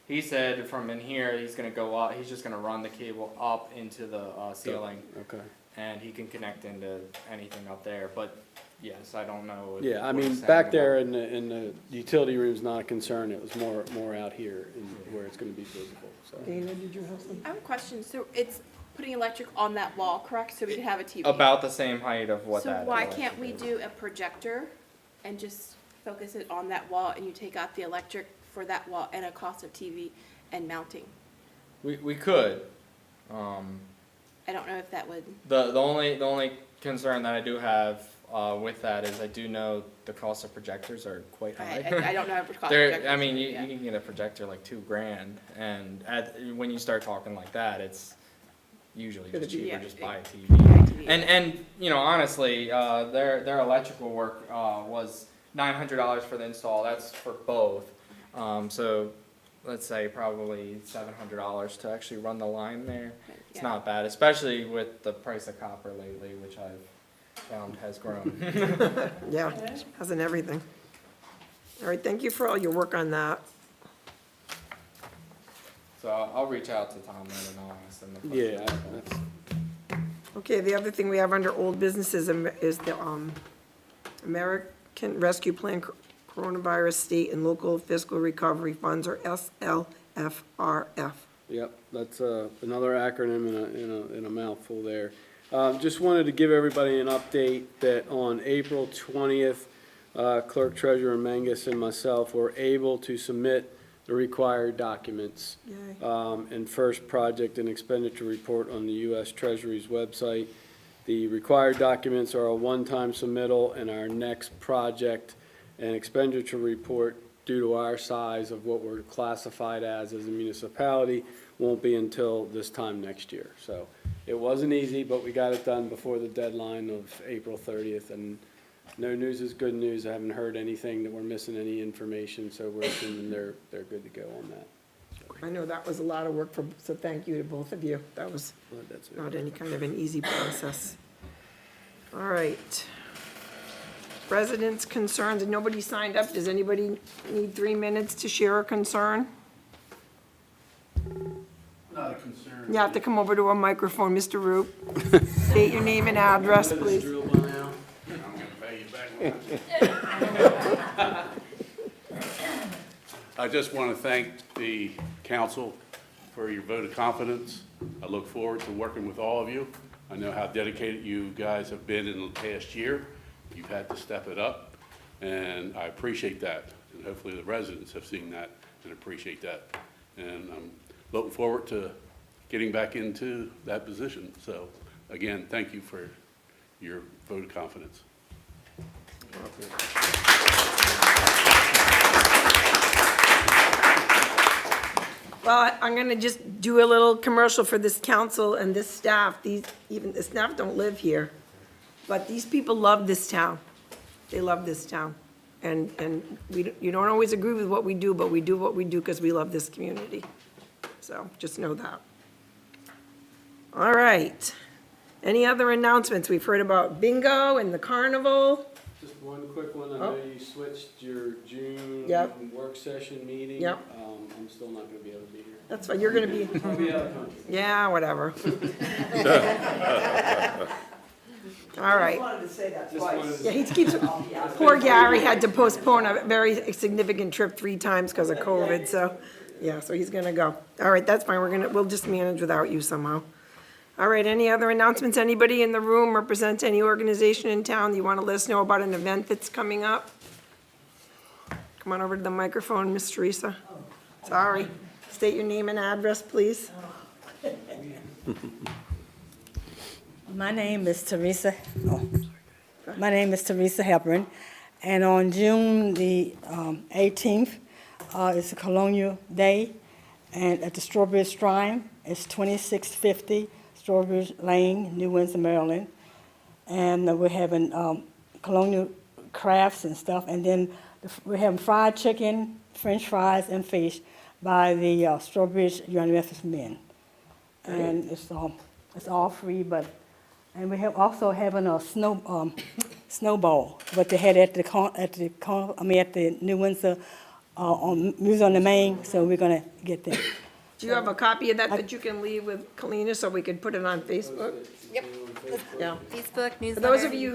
He said from in here, he's gonna go up, he's just gonna run the cable up into the ceiling. Okay. And he can connect into anything up there, but yes, I don't know. Yeah, I mean, back there in the utility room's not a concern. It was more out here where it's gonna be visible, so. Dana, did you have something? I have a question. So it's putting electric on that wall, correct? So we can have a TV? About the same height of what So that. why can't we do a projector and just focus it on that wall, and you take out the electric for that wall and a cost of TV and mounting? We could. I don't know if that would. The only concern that I do have with that is I do know the cost of projectors are quite high. I don't know if it's cost They're, projectors. I mean, you can get a projector like $2,000, and when you start talking like that, it's usually just cheaper, yeah, just buy a TV. TV. And you know, honestly, their electrical work was $900 for the install. That's for both. So let's say probably $700 to actually run the line there. It's Yeah. not bad, especially with the price of copper lately, which I've found has grown. Yeah, hasn't everything. All right, thank you for all your work on that. So I'll reach out to Tomlin and I'll ask them the question. Yeah, that's, Okay, the other thing we have under old businesses is the American Rescue Plan Coronavirus State and Local Fiscal Recovery Funds, or SLFRF. yep, that's another acronym in a mouthful there. Just wanted to give everybody an update that on April 20th, Clerk Treasurer Mangus and myself were able to submit the required documents. Yay. And first project and expenditure report on the U.S. Treasury's website. The required documents are a one-time submittal, and our next project and expenditure report, due to our size of what we're classified as a municipality, won't be until this time next year. So it wasn't easy, but we got it done before the deadline of April 30th, and no news is good news. I haven't heard anything that we're missing any information, so we're assuming they're good to go on that. I know that was a lot of work so thank you to both of you. That was But that's it. not any kind of an easy process. All right. Residents' concerns, and nobody signed up. Does anybody need 3 minutes to share a concern? Not a concern. You have to come over to a microphone, Mr. Root. State your name and address, please. I'm gonna pay you back. I just want to thank the council for your vote of confidence. I look forward to working with all of you. I know how dedicated you guys have been in the past year. You've had to step it up, and I appreciate that. And hopefully the residents have seen that and appreciate that. And I'm looking forward to getting back into that position. So again, thank you for your vote of confidence. Well, I'm going to just do a little commercial for this council and this staff. Even the staff don't live here, but these people love this town. They love this town. And you don't always agree with what we do, but we do what we do because we love this community. So just know that. All right. Any other announcements? We've heard about bingo and the carnival. Just one quick one. I know you switched your June Yep. work session meeting. Yep. I'm still not going to be able to be here. That's fine. You're going to be, I'll be out of country. yeah, whatever. All right. wanted to say that Just wanted to- Yeah, he keeps, poor Gary had to postpone a very significant trip 3 times because of COVID, so, yeah, so he's gonna go. All right, that's fine, we'll just manage without you somehow. All right, any other announcements? Anybody in the room represent any organization in town that you want to let us know about an event that's coming up? Come on over to the microphone, Miss Teresa. Sorry. State your name and address, please. My name is Teresa. My name is Teresa Hepburn, and on June the 18th is a Colonial Day, and at the Strawberry Shrine, it's 2650 Strawberry Lane, New Windsor, Maryland, and we're having colonial crafts and stuff, and then we're having fried chicken, French fries, and fish by the Strawbridge United Methodist Men, and it's all free, but. And we have also having a snowball, but they had at the New Windsor Music on the Main, so we're gonna get that. Do you have a copy of that you can leave with Kalina so we could put it on Facebook? Yep. Yeah. Facebook, For newsletter. those of you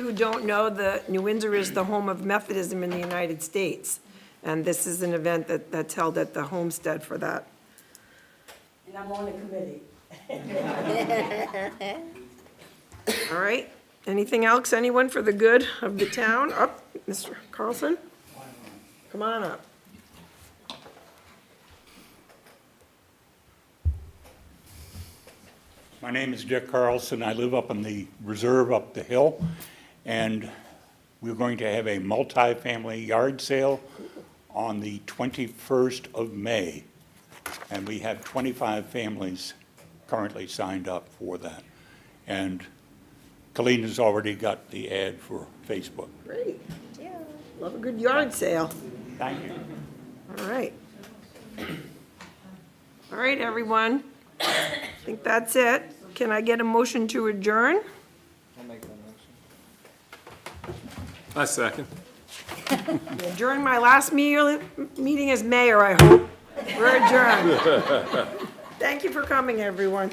who don't know, the New Windsor is the home of Methodism in the United States. And this is an event that's held at the homestead for that. And I'm on the committee. All right, anything else, anyone for the good of the town? Up, Mr. Carlson? Come on up. My name is Dick Carlson. I live up in the reserve up the hill, and we're going to have a multi-family yard sale on the 21st of May, and we have 25 families currently signed up for that. And Kalina's already got the ad for Facebook. Great. Love a good yard sale. Thank you. All right. All right, everyone. I think that's it. Can I get a motion to adjourn? I'll make that motion. I second. During my last meeting as mayor, I hope. We're adjourned. Thank you for coming, everyone.